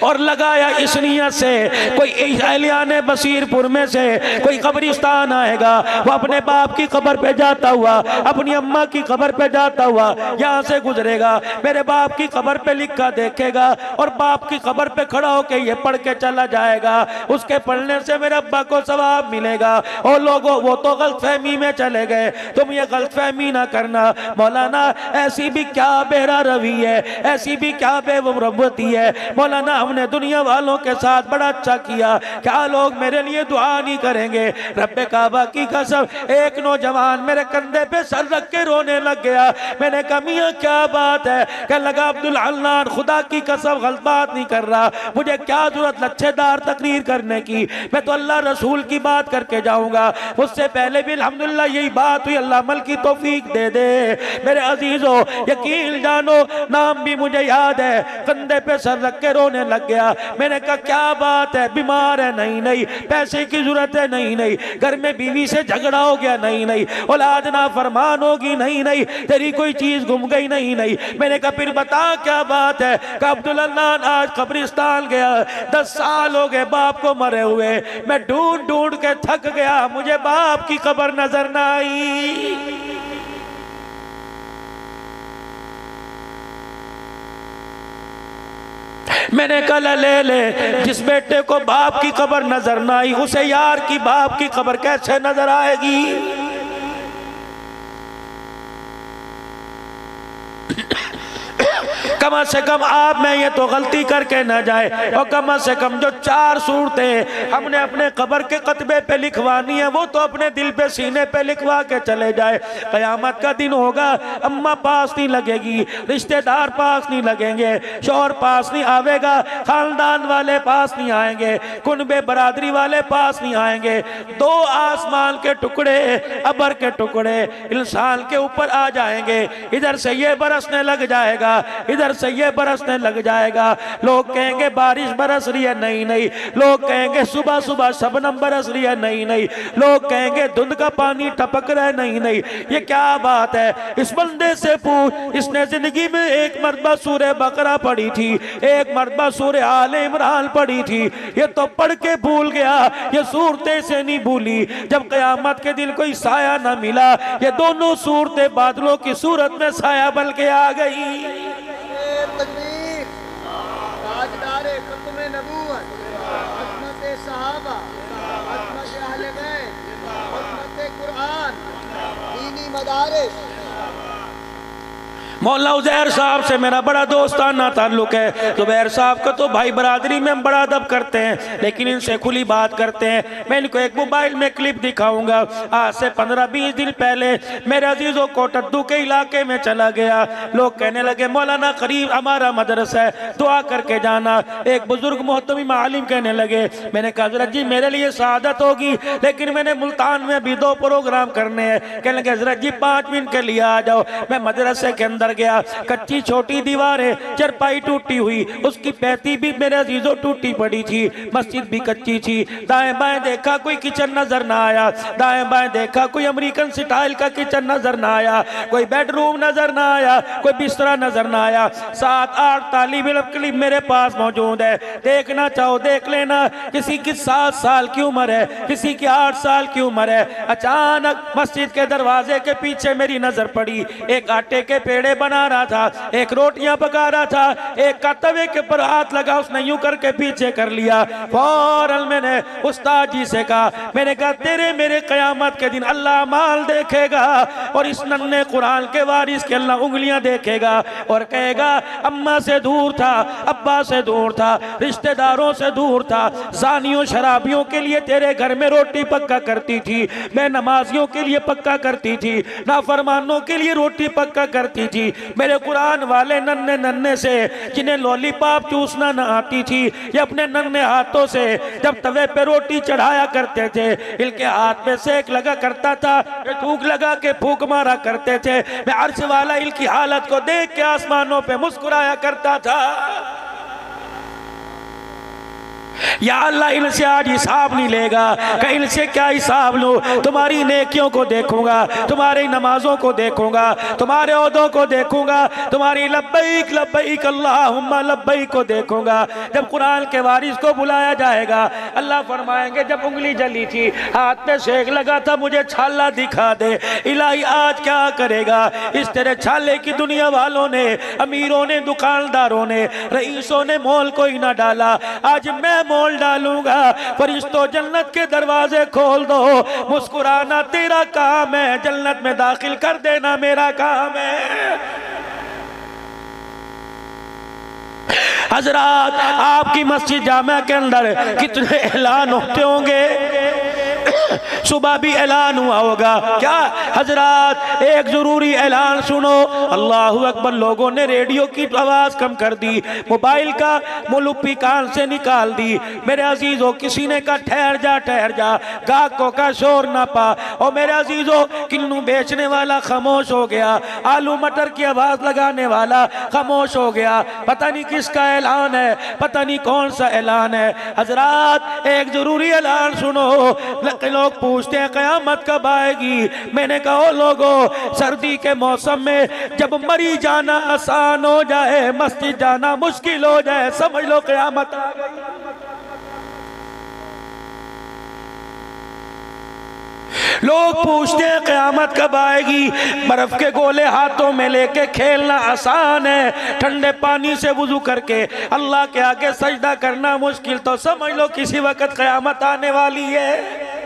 S2: और लगाया इस नियत से, कोई अहलियाने बसीरपुर में से कोई कब्रिस्तान आएगा, वो अपने बाप की कब्र पे जाता हुआ, अपनी अम्मा की कब्र पे जाता हुआ यहाँ से गुजरेगा, मेरे बाप की कब्र पे लिखा देखेगा और बाप की कब्र पे खड़ा होके ये पढ़ के चला जाएगा। उसके पढ़ने से मेरे अब्बा को सवाब मिलेगा। और लोगों, वो तो गलतफहमी में चले गए, तुम ये गलतफहमी ना करना। मौलाना ऐसी भी क्या बेरा रवि है, ऐसी भी क्या बेमुरब्बती है। मौलाना हमने दुनिया वालों के साथ बड़ा अच्छा किया, क्या लोग मेरे लिए दुआ नहीं करेंगे? रब्बे काबा की कसम, एक नौजवान मेरे कंधे पे सर रख के रोने लग गया। मैंने कहा मियां क्या बात है? कहने लगा अब्दुल हन्नान, खुदा की कसम गलत बात नहीं कर रहा, मुझे क्या जरूरत लच्छेदार तकरीर करने की, मैं तो अल्लाह रसूल की बात करके जाऊंगा। उससे पहले भी अल्हम्दुलिल्लाह यही बात हुई, अल्लाह अमल की तौफीक दे दे। मेरे अजीजों, यकीन जानो, नाम भी मुझे याद है, कंधे पे सर रख के रोने लग गया। मैंने कहा क्या बात है, बीमार है? नहीं नहीं। पैसे की जरूरत है? नहीं नहीं। घर में बीवी से झगड़ा हो गया? नहीं नहीं। औलाद ना फरमान होगी? नहीं नहीं। तेरी कोई चीज गुम गई? नहीं नहीं। मैंने कहा फिर बता क्या बात है? कहा अब्दुल हन्नान आज कब्रिस्तान गया, 10 साल हो गए बाप को मरे हुए, मैं ढूंढ ढूंढ के थक गया, मुझे बाप की कब्र नजर ना आई। मैंने कहा ले ले, जिस बेटे को बाप की कब्र नजर ना आई, उसे यार की बाप की कब्र कैसे नजर आएगी? कम से कम आप में ये तो गलती करके ना जाए, और कम से कम जो 4 सूरतें हमने अपने कब्र के कतबे पे लिखवानी है वो तो अपने दिल पे, सीने पे लिखवा के चले जाए। कयामत का दिन होगा, अम्मा पास नहीं लगेगी, रिश्तेदार पास नहीं लगेंगे, शौहर पास नहीं आवेगा, खानदान वाले पास नहीं आएंगे, कुनबे बरादरी वाले पास नहीं आएंगे। 2 आसमान के टुकड़े, अबर के टुकड़े इंसान के ऊपर आ जाएंगे। इधर से ये बरसने लग जाएगा, इधर सर से ये बरसने लग जाएगा। लोग कहेंगे बारिश बरस रही है, नहीं नहीं। लोग कहेंगे सुबह सुबह शबनम बरस रही है, नहीं नहीं। लोग कहेंगे धुंध का पानी टपक रहा है, नहीं नहीं। ये क्या बात है? इस बंदे से पूछ, इसने जिंदगी में एक मरतबा सूरह बकरा पढ़ी थी, एक मरतबा सूरह आले इमरान पढ़ी थी, ये तो पढ़ के भूल गया, ये सूरतें से नहीं भूली। जब क़यामत के दिन कोई साया ना मिला, ये दोनों सूरतें बादलों की सूरत में साया बन के आ गई।
S3: ताजदारे खत्म नबूवत, अज़मत सहाबा, अज़मत अहले बैत, अज़मत कुरान, दीनी मदारिस।
S2: मौलाना उज़ैर साहब से मेरा बड़ा दोस्ताना ताल्लुक है। ज़ुबैर साहब का तो भाई बरादरी में हम बड़ा अदब करते हैं, लेकिन इनसे खुली बात करते हैं। मैं इनको एक मोबाइल में क्लिप दिखाऊंगा। आज से 15-20 दिन पहले मेरे अजीज़ों कोटद्दू के इलाके में चला गया। लोग कहने लगे मौलाना करीब हमारा मदरसा है, दुआ करके जाना। एक बुजुर्ग मोहतमिम आलिम कहने लगे, मैंने कहा हज़रत जी मेरे लिए शहादत होगी, लेकिन मैंने मुल्तान में भी 2 प्रोग्राम करने हैं। कहने लगे हज़रत जी 5 मिनट के लिए आ जाओ। मैं मदरसे के अंदर गया, कच्ची छोटी दीवार है, चरपाई टूटी हुई, उसकी पैती भी मेरे अजीजों टूटी पड़ी थी, मस्जिद भी कच्ची थी। दाएं बाएं देखा कोई किचन नजर ना आया, दाएं बाएं देखा कोई अमेरिकन स्टाइल का किचन नजर ना आया, कोई बेडरूम नजर ना आया, कोई बिस्तरा नजर ना आया। 7-8 तालिब इल्म मेरे पास मौजूद है, देखना चाहो देख लेना। किसी की 7 साल की उम्र है, किसी की 8 साल की उम्र है। अचानक मस्जिद के दरवाजे के पीछे मेरी नजर पड़ी, एक आटे के पेड़े बना रहा था, एक रोटियां पका रहा था, एक का तवे के ऊपर हाथ लगा, उसने यूं करके पीछे कर लिया। फौरन मैंने उस्ताद जी से कहा, मैंने कहा तेरे मेरे क़यामत के दिन अल्लाह माल देखेगा और इस नन्हे कुरान के वारिस के अल्लाह उंगलियां देखेगा और कहेगा अम्मा से दूर था, अब्बा से दूर था, रिश्तेदारों से दूर था, ज़ानियों शराबियों के लिए तेरे घर में रोटी पक्का करती थी, मैं नमाजियों के लिए पक्का करती थी, नाफरमानों के लिए रोटी पक्का करती थी। मेरे कुरान वाले नन्हे नन्हे से जिन्हें लॉलीपॉप चूसना न आती थी, ये अपने नन्हे हाथों से जब तवे पे रोटी चढ़ाया करते थे, इनके हाथ में सेक लगा करता था, ये थूक लगा के फूक मारा करते थे। मैं अर्श वाला इनकी हालत को देख के आसमानों पे मुस्कुराया करता था। या अल्लाह इनसे आज हिसाब नहीं लेगा, कहीं इनसे क्या हिसाब लूं? तुम्हारी नेकियों को देखूंगा, तुम्हारी नमाजों को देखूंगा, तुम्हारे ओहदों को देखूंगा, तुम्हारी लब्बैक लब्बैक अल्लाहुम्मा लब्बैक को देखूंगा। जब कुरान के वारिस को बुलाया जाएगा, अल्लाह फरमाएंगे जब उंगली जली थी, हाथ में सेक लगा था, मुझे छाला दिखा दे। इलाही आज क्या करेगा? इस तेरे छाले की दुनिया वालों ने, अमीरों ने, दुकानदारों ने, रईसों ने मोल कोई ना डाला, आज मैं मोल डालूंगा। फरिश्तों जन्नत के दरवाजे खोल दो, मुस्कुराना तेरा काम है, जन्नत में दाखिल कर देना मेरा काम है। हजरात आपकी मस्जिद जामा के अंदर कितने ऐलान होते होंगे, सुबह भी ऐलान हुआ होगा। क्या हजरात एक जरूरी ऐलान सुनो, अल्लाहु अकबर। लोगों ने रेडियो की आवाज कम कर दी, मोबाइल का मुलुप्पी कान से निकाल दी। मेरे अजीजों किसी ने कहा ठहर जा, गाहकों का शोर ना पा। और मेरे अजीजों किन्नू बेचने वाला खामोश हो गया, आलू मटर की आवाज लगाने वाला खामोश हो गया। पता नहीं किसका ऐलान है, पता नहीं कौन सा ऐलान है। हजरात एक जरूरी ऐलान सुनो। लोग पूछते हैं क़यामत कब आएगी? मैंने कहा लोगों, सर्दी के मौसम में जब मरी जाना आसान हो जाए, मस्जिद जाना मुश्किल हो जाए, समझ लो क़यामत आ गई। लोग पूछते हैं क़यामत कब आएगी? बर्फ के गोले हाथों में लेके खेलना आसान है, ठंडे पानी से वुजू करके अल्लाह के आगे सजदा करना मुश्किल। तो समझ लो किसी वक्त क़यामत आने वाली है।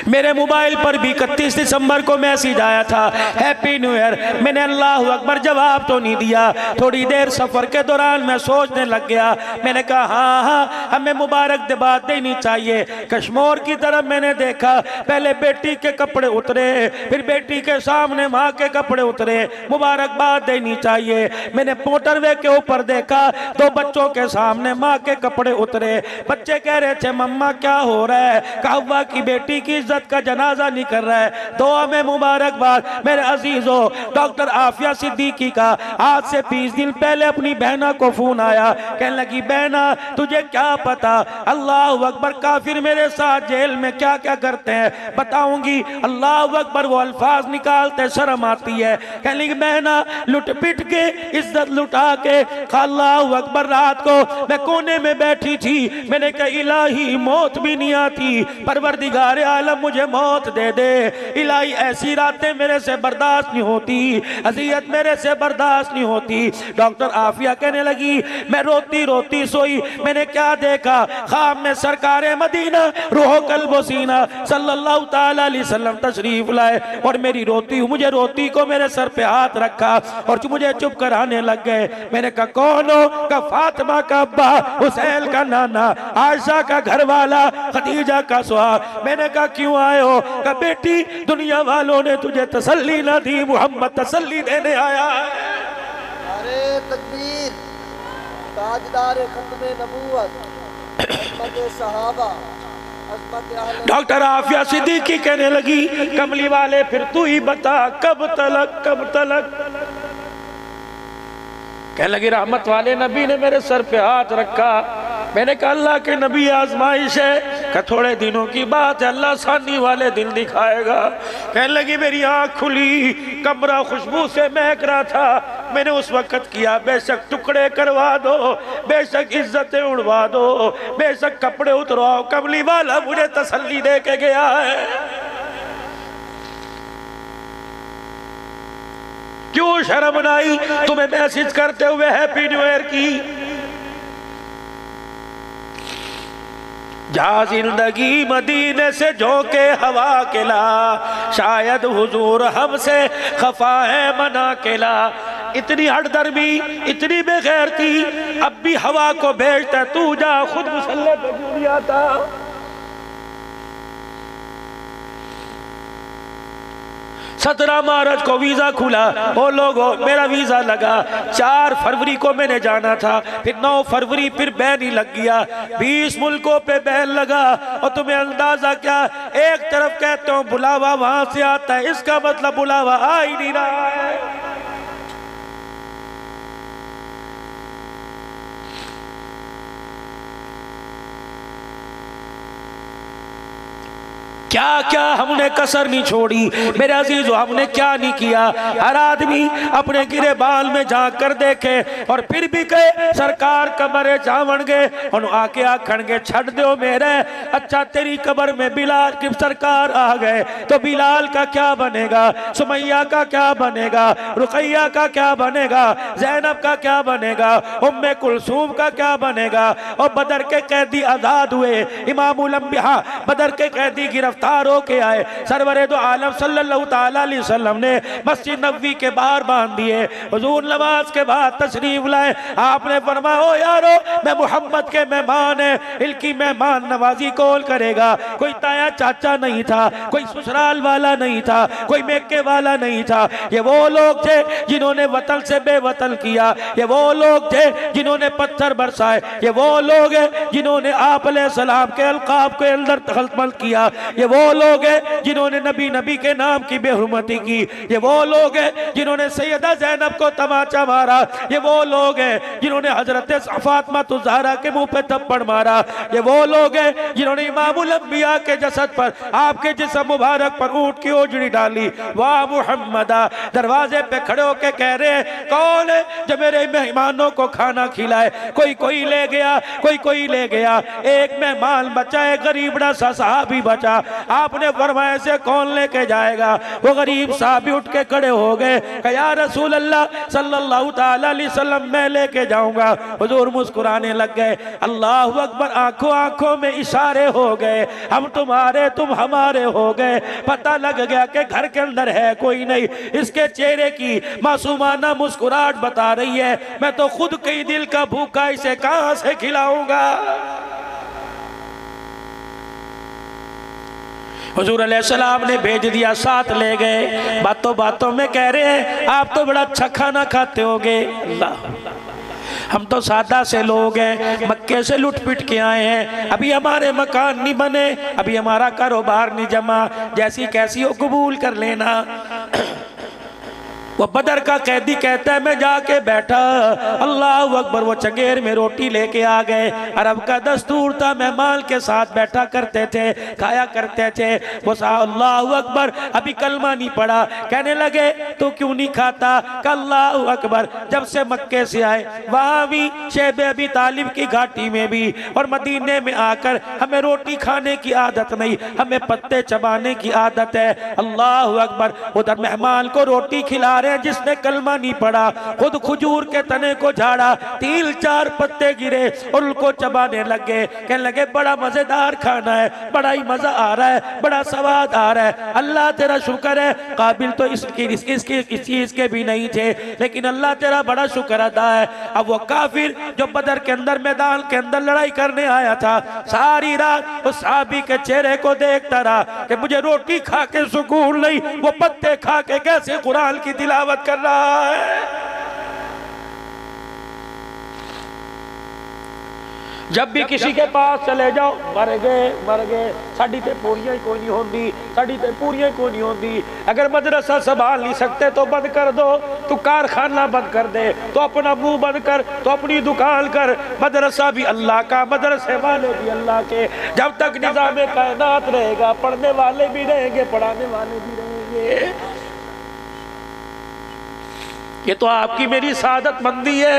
S2: मेरे मोबाइल पर भी 31 दिसंबर को मैसेज आया था, हैप्पी न्यू ईयर। मैंने अल्लाह अकबर जवाब तो नहीं दिया। थोड़ी देर सफर के दौरान मैं सोचने लग गया। मैंने कहा हाँ, हमें मुबारकबाद देनी चाहिए। कश्मीर की तरफ मैंने देखा, पहले बेटी के कपड़े उतरे, फिर बेटी के सामने माँ के कपड़े उतरे, मुबारकबाद देनी चाहिए। मैंने मोटरवे के ऊपर देखा, 2 बच्चों के सामने माँ के कपड़े उतरे। बच्चे कह रहे थे मम्मा क्या हो रहा है? कहा की बेटी की इज्जत का जनाजा निकल रहा है। दुआ में मुबारकबाद मेरे अजीजों, डॉक्टर आफिया सिद्दीकी का आज से 20 दिन पहले अपनी बहना को फोन आया, कहने लगी बहना तुझे क्या पता अल्लाह अकबर काफिर मेरे साथ जेल में क्या क्या करते हैं बताऊंगी। अल्लाह अकबर वो अल्फाज निकालते शर्म आती है। कहने लगी बहना लुट पिट के इज्जत लुटा के अल्लाह अकबर रात को मैं कोने में बैठी थी, मैंने कहा इलाही मौत भी नहीं आती, परवरदिगार आलम मुझे मौत दे दे। इलाही ऐसी रातें मेरे से बर्दाश्त नहीं होती, अज़ियत मेरे से बर्दाश्त नहीं होती। डॉक्टर आफिया कहने लगी मैं रोती रोती सोई, मैंने क्या देखा ख्वाब में सरकारे मदीना रूह कल्ब सीना सल्लल्लाहु ताला अलैहि वसल्लम तशरीफ लाए और मेरी रोती मुझे रोती को मेरे सर पे हाथ रखा और मुझे चुप कराने लग गए। मैंने कहा कौन हो? का फातिमा का अब्बा, हुसैन का नाना, आयशा का घर वाला, खदीजा का सुहाग। मैंने कहा क्यों आए हो? का बेटी दुनिया वालों ने तुझे तसल्ली ना दी, मुहम्मद तसल्ली देने आया है।
S3: अरे तकबीर, ताजदार खत्मे नबूवत, अज़मत सहाबा, अज़मत अहले।
S2: डॉक्टर आफिया सिद्दीकी कहने लगी कमली वाले फिर तू ही बता कब तलक कब तलक। कहने लगी रहमत वाले नबी ने मेरे सर पे हाथ रखा। मैंने कहा अल्लाह के नबी आजमाइश है, कि थोड़े दिनों की बात है, अल्लाह सानी वाले दिन दिखाएगा। कहने लगी मेरी आंख खुली, कमरा खुशबू से महक रहा था, मैंने उस वक्त किया बेशक टुकड़े करवा दो, बेशक इज्जतें उड़वा दो, बेशक कपड़े उतरवाओ, कमली वाला मुझे तसल्ली दे के गया है। क्यों शर्म नहीं तुम्हें मैसेज करते हुए हैप्पी न्यू ईयर की? जा जिंदगी मदीने से झोंके हवा के ला, शायद हुजूर हमसे खफा है मना के ला। इतनी हटदर्मी इतनी बेगैरती, अब भी हवा को भेजता तू जा खुद मुसल्ले पे क्यों नहीं आता? सत्रह मार्च को वीजा खुला, वो लोगों मेरा वीजा लगा, 4 फरवरी को मैंने जाना था, फिर 9 फरवरी फिर बैन ही लग गया, 20 मुल्कों पे बैन लगा। और तुम्हें अंदाजा क्या, एक तरफ कहते हो बुलावा वहां से आता है, इसका मतलब बुलावा आ ही नहीं रहा है। क्या क्या हमने कसर नहीं छोड़ी मेरे अजीजों, हमने क्या नहीं किया। हर आदमी अपने गिरे बाल में झांक कर देखे और फिर भी कहे सरकार कमरे जावन गए और आके आखण गए छड़ दो मेरे। अच्छा तेरी कब्र में बिलाल की सरकार आ गए तो बिलाल का क्या बनेगा, सुमैया का क्या बनेगा, रुकैया का क्या बनेगा, जैनब का क्या बनेगा, उम्मे कुलसूम का क्या बनेगा। और बदर के कैदी आजाद हुए, इमामुल अंबिया बदर के कैदी गिरफ्तार होके आए, सरवरे दो आलम सल्लल्लाहु ताला अलैहि वसल्लम ने मस्जिद नबवी के बाहर बांध दिए। हुजूर नमाज के बाद तशरीफ लाए, आपने फरमाया ओ यारो मैं मोहम्मद के मेहमान है, इनकी मेहमान नवाजी कौन करेगा। कोई ताया चाचा नहीं था, कोई ससुराल वाला नहीं था, कोई मेके वाला नहीं था। ये वो लोग थे जिन्होंने वतन से बेवतन किया, ये वो लोग थे जिन्होंने पत्थर बरसाए, ये वो लोग हैं जिन्होंने आप अलैहिस्सलाम के अलकाब के अंदर तखलमल किया, ये वो लोग हैं जिन्होंने नबी के नाम की बेहुरमती की, ये वो लोग हैं जिन्होंने सैयदा ज़ैनब को तमाचा मारा, ये वो लोग हैं जिन्होंने हजरत फातिमा ज़हरा के मुंह पे थप्पड़ मारा, ये वो लोग हैं जिन्होंने इमामुल अंबिया के जसद पर आपके जिस्म मुबारक पर ऊंट की ओजड़ी डाली। वाह मुहम्मदा, दरवाजे पे खड़े होके कह रहे हैं कौन है जो मेरे मेहमानों को खाना खिलाए। कोई ले गया, कोई ले गया, एक मेहमान बचा, एक गरीबड़ा सा सहाबी बचा। आपने फरमाया से कौन लेके जाएगा। वो गरीब साहबी उठ के खड़े हो गए, कहा या रसूल अल्लाह सल्लल्लाहु ताला अलैहि वसल्लम मैं लेके जाऊंगा। हुजूर मुस्कुराने लग गए, अल्लाह अकबर, आंखों आंखों में इशारे हो गए, हम तुम्हारे तुम हमारे हो गए। पता लग गया कि घर के अंदर है कोई नहीं, इसके चेहरे की मासूमाना मुस्कुराहट बता रही है मैं तो खुद कई दिल का भूखा, इसे कहां से खिलाऊंगा। हुजूर अलैहिस्सलाम ने भेज दिया, साथ ले गए। बातों बातों में कह रहे हैं आप तो बड़ा अच्छा खाना खाते होगे। अल्लाह हम तो सादा से लोग हैं, मक्के से लुट पिट के आए हैं, अभी हमारे मकान नहीं बने, अभी हमारा कारोबार नहीं जमा, जैसी कैसी हो कबूल कर लेना। वो बदर का कैदी कहता है मैं जाके बैठा, अल्लाह अकबर, वो चंगेर में रोटी लेके आ गए। अरब का दस्तूर था, मेहमान के साथ बैठा करते थे, खाया करते थे। वो अल्लाह अकबर, अभी कलमा नहीं पड़ा, कहने लगे तो क्यों नहीं खाता? अल्लाह अकबर, जब से मक्के से आए वहाँ भी शेब अबी तालिब की घाटी में भी और मदीने में आकर हमें रोटी खाने की आदत नहीं, हमें पत्ते चबाने की आदत है। अल्लाह अकबर, उधर मेहमान को रोटी खिला रहे जिसने कलमा नहीं पड़ा, खुद खजूर के तने को झाड़ा, 3-4 पत्ते गिरे और उनको चबाने लगे। कहने लगे बड़ा मजेदार खाना है, बड़ा ही मजा आ रहा है, बड़ा स्वाद आ रहा है। अल्लाह तेरा शुक्र है, काबिल तो इस चीज के भी नहीं थे, लेकिन अल्लाह तेरा बड़ा शुक्र अदा है। अब वो काफिर जो बदर के अंदर मैदान के अंदर लड़ाई करने आया था, सारी रात उस साहबी के चेहरे को देखता रहा कि मुझे रोटी खा के सुकून नहीं, वो पत्ते खा के कैसे कुरान की तिलावत कर रहा है। जब भी किसी के पास चले जाओ, मर गए, साड़ी ते पूरियां ही कोई नहीं होंदी, साड़ी ते पूरियां ही कोई नहीं होंदी। अगर मदरसा संभाल नहीं सकते तो बंद कर दो, तू कारखाना बंद कर दे, तो अपना मुंह बंद कर, तो अपनी दुकान कर। मदरसा भी अल्लाह का, मदरसे वाले भी अल्लाह के। जब तक निज़ाम कायनात रहेगा, पढ़ने वाले भी रहेंगे, पढ़ाने वाले भी रहेंगे। ये तो आपकी मेरी सादत मंदी है।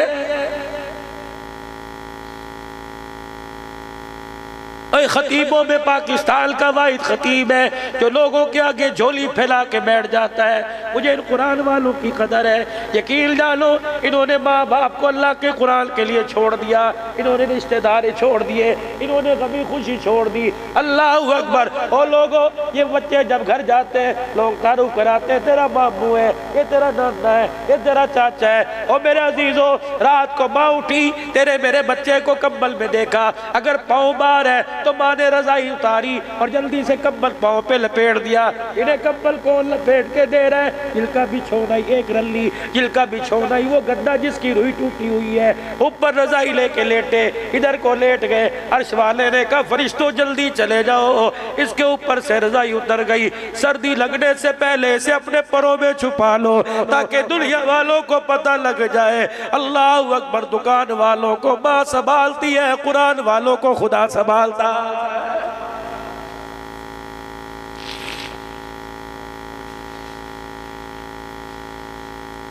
S2: खतीबों में पाकिस्तान का वाहिद खतीब है जो लोगों के आगे झोली फैला के बैठ जाता है। मुझे इन कुरान वालों की कदर है, यकीन जानो, इन्होंने माँ बाप को अल्लाह के कुरान के लिए छोड़ दिया, इन्होंने रिश्तेदारी छोड़ दिए, इन्होंने कभी खुशी छोड़ दी। अल्लाह अकबर। और लोगों, ये बच्चे जब घर जाते हैं लोग तारुफ कराते हैं, तेरा मामू है, ये तेरा नाना है, ये तेरा चाचा है। और मेरे अजीजों, रात को माँ उठी, तेरे मेरे बच्चे को कंबल में देखा, अगर पाँव बाहर है तो माँ ने रजाई उतारी और जल्दी से कंबल पाँव पे लपेट दिया। इन्हें कंबल कौन लपेट के दे रहा है? जिनका बिछौना ही एक रल्ली, जिनका बिछौना ही वो गद्दा जिसकी रुई टूटी हुई है, ऊपर रजाई लेके लेटे, इधर को लेट गए। अर्श वाले ने कहा फरिश्तों जल्दी चले जाओ, इसके ऊपर से रजाई उतर गई, सर्दी लगने से पहले इसे अपने परों में छुपा लो ताकि दुनिया वालों को पता लग जाए। अल्लाह अकबर। दुकान वालों को माँ संभालती है, कुरान वालों को खुदा संभालता।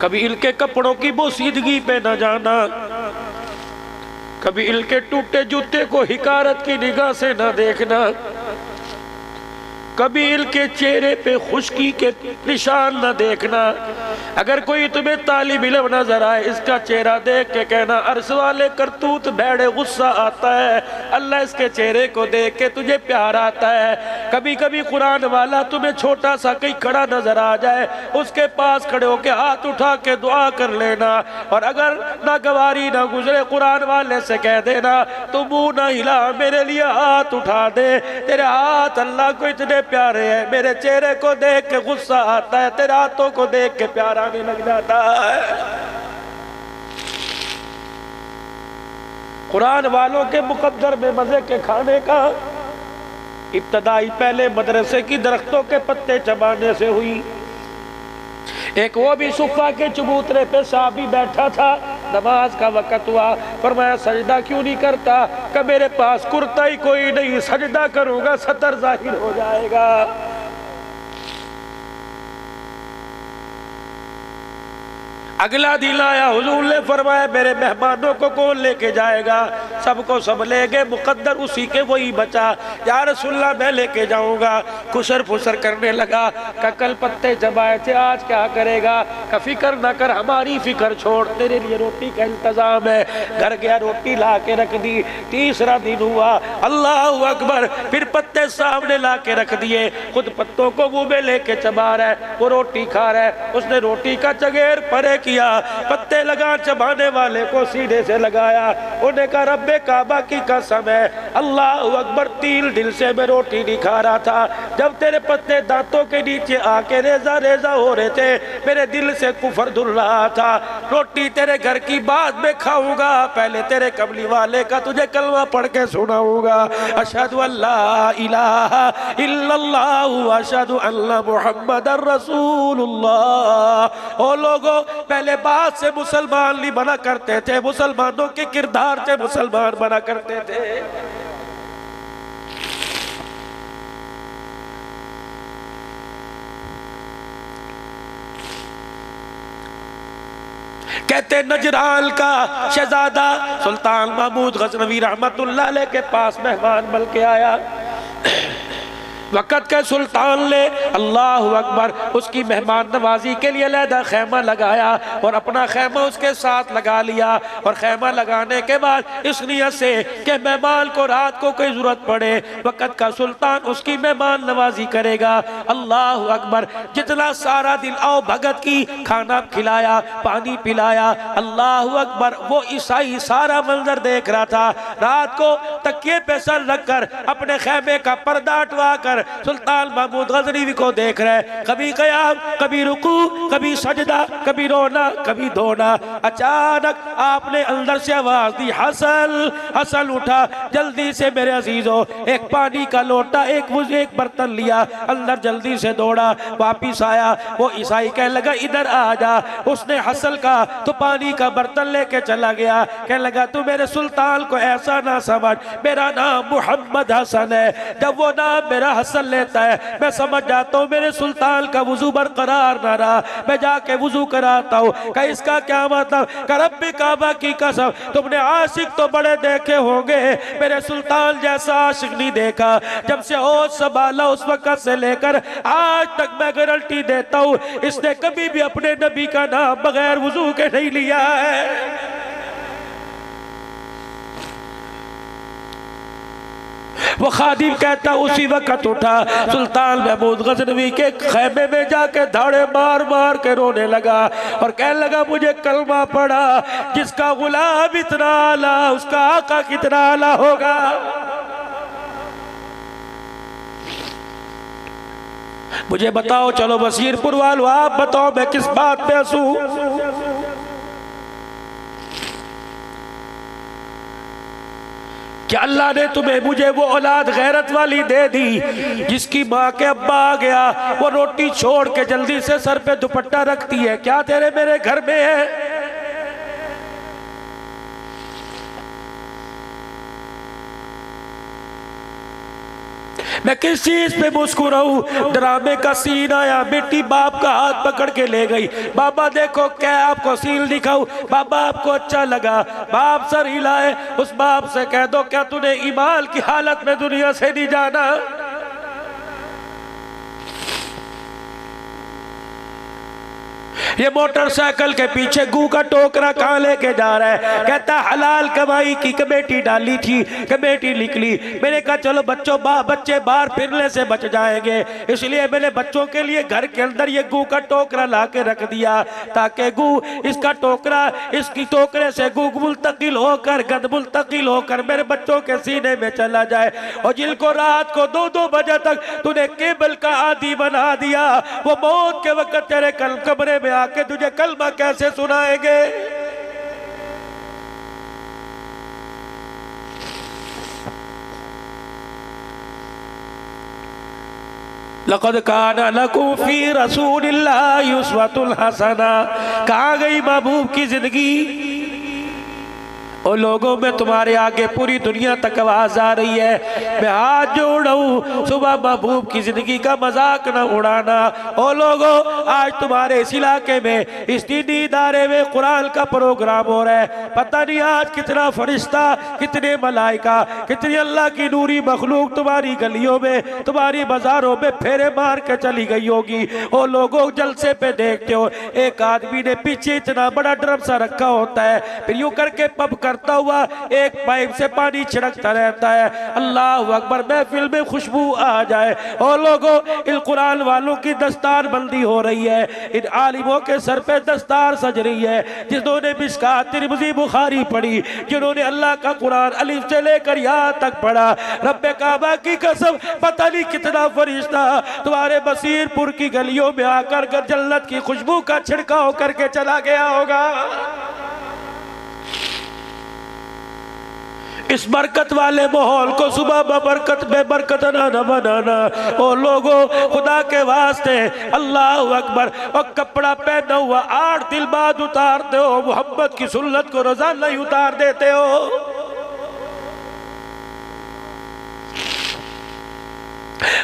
S2: कभी इनके कपड़ों की बोसीदगी पे न जाना, कभी इनके टूटे जूते को हिकारत की निगाह से न देखना, कभी इनके चेहरे पे खुश्की के निशान न देखना। अगर कोई तुम्हें तालिब इल्म नजर आए, इसका चेहरा देख के कहना अर्श वाले करतूत भेड़े, गुस्सा आता है। अल्लाह इसके चेहरे को देख के तुझे प्यार आता है। कभी कभी कुरान वाला तुम्हें छोटा सा कहीं खड़ा नजर आ जाए, उसके पास खड़े होके हाथ उठा के दुआ कर लेना। और अगर नागवारी ना गुजरे, कुरान वाले से कह देना तू मुंह ना हिला, मेरे लिए हाथ उठा दे, तेरे हाथ अल्लाह को इतने प्यारे हैं, मेरे चेहरे को देख के गुस्सा आता है, तेरे हाथों को देख के प्यार आने लग जाता है। कुरान वालों के मुकद्दर में मजे के खाने का इब्तदाई पहले मदरसे की दरख्तों के पत्ते चबाने से हुई। एक वो भी सुफा के चबूतरे पे साहबी बैठा था, नमाज का वक़्त हुआ, फरमाया सजदा क्यों नहीं करता? कि मेरे पास कुर्ता ही कोई नहीं, सजदा करूंगा सतर जाहिर हो जाएगा। अगला दिन आया, हुजूर ने फरमाया मेरे मेहमानों को कौन लेके जाएगा? सबको सब ले गए, मुकद्दर उसी के वही बचा। या रसूलल्लाह मैं लेके जाऊंगा। खुसर फुसर करने लगा, का कल पत्ते चबाए थे, आज क्या करेगा? का फिक्र न कर, हमारी फिक्र छोड़, तेरे लिए रोटी का इंतजाम है। घर गया, रोटी ला के रख दी। तीसरा दिन हुआ, अल्लाह अकबर, फिर पत्ते सामने ला के रख दिए, खुद पत्तों को मुंह में लेके चबा रहा है, वो रोटी खा रहा है। उसने रोटी का चगेर परे किया, पत्ते लगा चबाने वाले को सीधे से लगाया। उन्हें कहा रब्बे काबा की कसम है, अल्लाह अकबर, 3 दिन से मैं रोटी नहीं खा रहा था। जब तेरे पत्ते दांतों के नीचे आके रेजा रेजा हो रहे थे, मेरे दिल से कुफर धुल रहा था। रोटी तेरे घर की बाद में खाऊंगा, पहले तेरे कमली वाले का तुझे कलमा पढ़ के सुनाऊंगा। अशहदु अल्ला इलाहा इल्लल्लाहु अशहदु अन्ना मुहम्मदर रसूलुल्लाह। ओ लोगों, पहले बात से मुसलमान नहीं बना करते थे, मुसलमानों के किरदार से मुसलमान बना करते थे। कहते नजरान का शहजादा सुल्तान महमूद गजनवी रहमतुल्लाह अलैह के पास मेहमान बन के आया। वक़्त के सुल्तान ने अल्लाह अकबर उसकी मेहमान नवाजी के लिए अलहदा खैमा लगाया और अपना खैमा उसके साथ लगा लिया। और खैमा लगाने के बाद इस नियत से कि मेहमान को रात को कोई ज़रूरत पड़े, वक़्त का सुल्तान उसकी मेहमान नवाजी करेगा। अल्लाह अकबर, जितना सारा दिन आओ भगत की, खाना खिलाया, पानी पिलाया। अल्लाह अकबर, वो ईसाई सारा मंजर देख रहा था। रात को तकिए पे सर रखकर अपने खैमे का पर्दा हटवा कर सुल्तान महमूद गजनवी को देख रहे, कभी क़याम, कभी रुकू, कभी सजदा, कभी रोना, कभी धोना। अचानक आपने अंदर से आवाज दी, हसन। हसन उठा, जल्दी से मेरे अजीजों एक पानी का लोटा, एक बर्तन लिया, अंदर जल्दी से दौड़ा, वापिस आया। वो ईसाई कहने लगा इधर आ जा। उसने हसन का तो पानी का बर्तन लेके चला गया। कहने लगा तू मेरे सुल्तान को ऐसा ना समझ, मेरा नाम मोहम्मद हसन है। जब वो नाम मेरा हसन लेता है मैं समझ जाता हूँ मेरे सुल्तान का वुजू बरकरार ना रहा, मैं जाके वुजू कराता हूँ। का इसका क्या मतलब? का रब्बे काबा की कसम, तुमने आशिक तो बड़े देखे होंगे, मेरे सुल्तान जैसा आशिक नहीं देखा। जब से होश संभाला उस वक्त से लेकर आज तक मैं गारंटी देता हूँ इसने कभी भी अपने नबी का नाम बगैर वुजू के नहीं लिया है। वो खादिम कहता उसी वक्त उठा, सुल्तान महमूद गजनवी के खैमे में जाके धाड़े मार मार के रोने लगा और कहने लगा मुझे कलमा पड़ा, जिसका गुलाम इतना आला उसका आका कितना आला होगा। मुझे बताओ, चलो बसीरपुर वालों आप बताओ मैं किस बात पे हंसूं? कि अल्लाह ने तुम्हें मुझे वो औलाद गैरत वाली दे दी जिसकी माँ के अब्बा आ गया वो रोटी छोड़ के जल्दी से सर पे दुपट्टा रखती है। क्या तेरे मेरे घर में है? मैं किस चीज पे मुस्कुराऊं? ड्रामे का सीन आया, बेटी बाप का हाथ पकड़ के ले गई। बाबा देखो क्या आपको सील दिखाऊं? बाबा आपको अच्छा लगा? बाप सर हिलाए। उस बाप से कह दो क्या तूने ईमान की हालत में दुनिया से नहीं जाना? ये मोटरसाइकिल के पीछे गू का टोकरा कहाँ लेके जा रहा है? कहता हलाल कमाई की कमेटी डाली थी, कमेटी निकली। मैंने कहा चलो बच्चे बाहर फिरने से बच जाएंगे, इसलिए मैंने बच्चों के लिए घर के अंदर ये गू का टोकरा ला के रख दिया ताकि गू इसका टोकरा इसकी टोकरे से गू मुल्तकिल होकर गंद मुल्तकिल होकर मेरे बच्चों के सीने में चला जाए। और जिनको रात को 2-2 बजे तक तूने केबल का आदी बना दिया वो मौत के वक्त तेरे कमरे में आके तुझे कलमा कैसे सुनाएंगे? लक़द काना लकुम फी रसूलिल्लाहि उस्वतुन हसना। कहाँ गई महबूब की जिंदगी? और लोगों में तुम्हारे आगे पूरी दुनिया तक आवाज आ रही है, मैं हाथ जोड़ा हूं सुबह महबूब की जिंदगी का मजाक न उड़ाना। और लोगों आज तुम्हारे इस इलाके में इस दीनी इदारे में कुरान का प्रोग्राम हो रहा है, पता नहीं आज कितना फरिश्ता, कितने मलाइका, कितनी अल्लाह की नूरी मखलूक तुम्हारी गलियों में तुम्हारी बाजारों में फेरे मार के चली गई होगी। और लोगों जलसे पे देखते हो एक आदमी ने पीछे इतना बड़ा ड्रम सा रखा होता है, फिर यूं करके पब
S4: करता हुआ एक पाइप से पानी छिड़कता रहता है। अल्लाह अकबर, महफिल में खुशबू आ जाए। और लोगों, इन कुरान वालों की दस्तार बंदी हो रही है, इन आलिमों के सर पे दस्तार सज रही है, जिन्होंने मिशकात, तिरमिज़ी, बुखारी पढ़ी, जिन्होंने अल्लाह का कुरान अलिफ से लेकर यहाँ तक पढ़ा। रब्बे काबा की कसम, पता नहीं कितना फरिश्ता तुम्हारे बसीरपुर की गलियों में आकर जन्नत की खुशबू का छिड़काव करके चला गया होगा। इस बरकत वाले माहौल को सुबह बरकत में बरकत ना बनाना। ओ लोगों, खुदा के वास्ते, अल्लाह अकबर, और कपड़ा पहना हुआ 8 दिन बाद उतारते हो, मोहब्बत की सुन्नत को रोजाना ही उतार देते हो।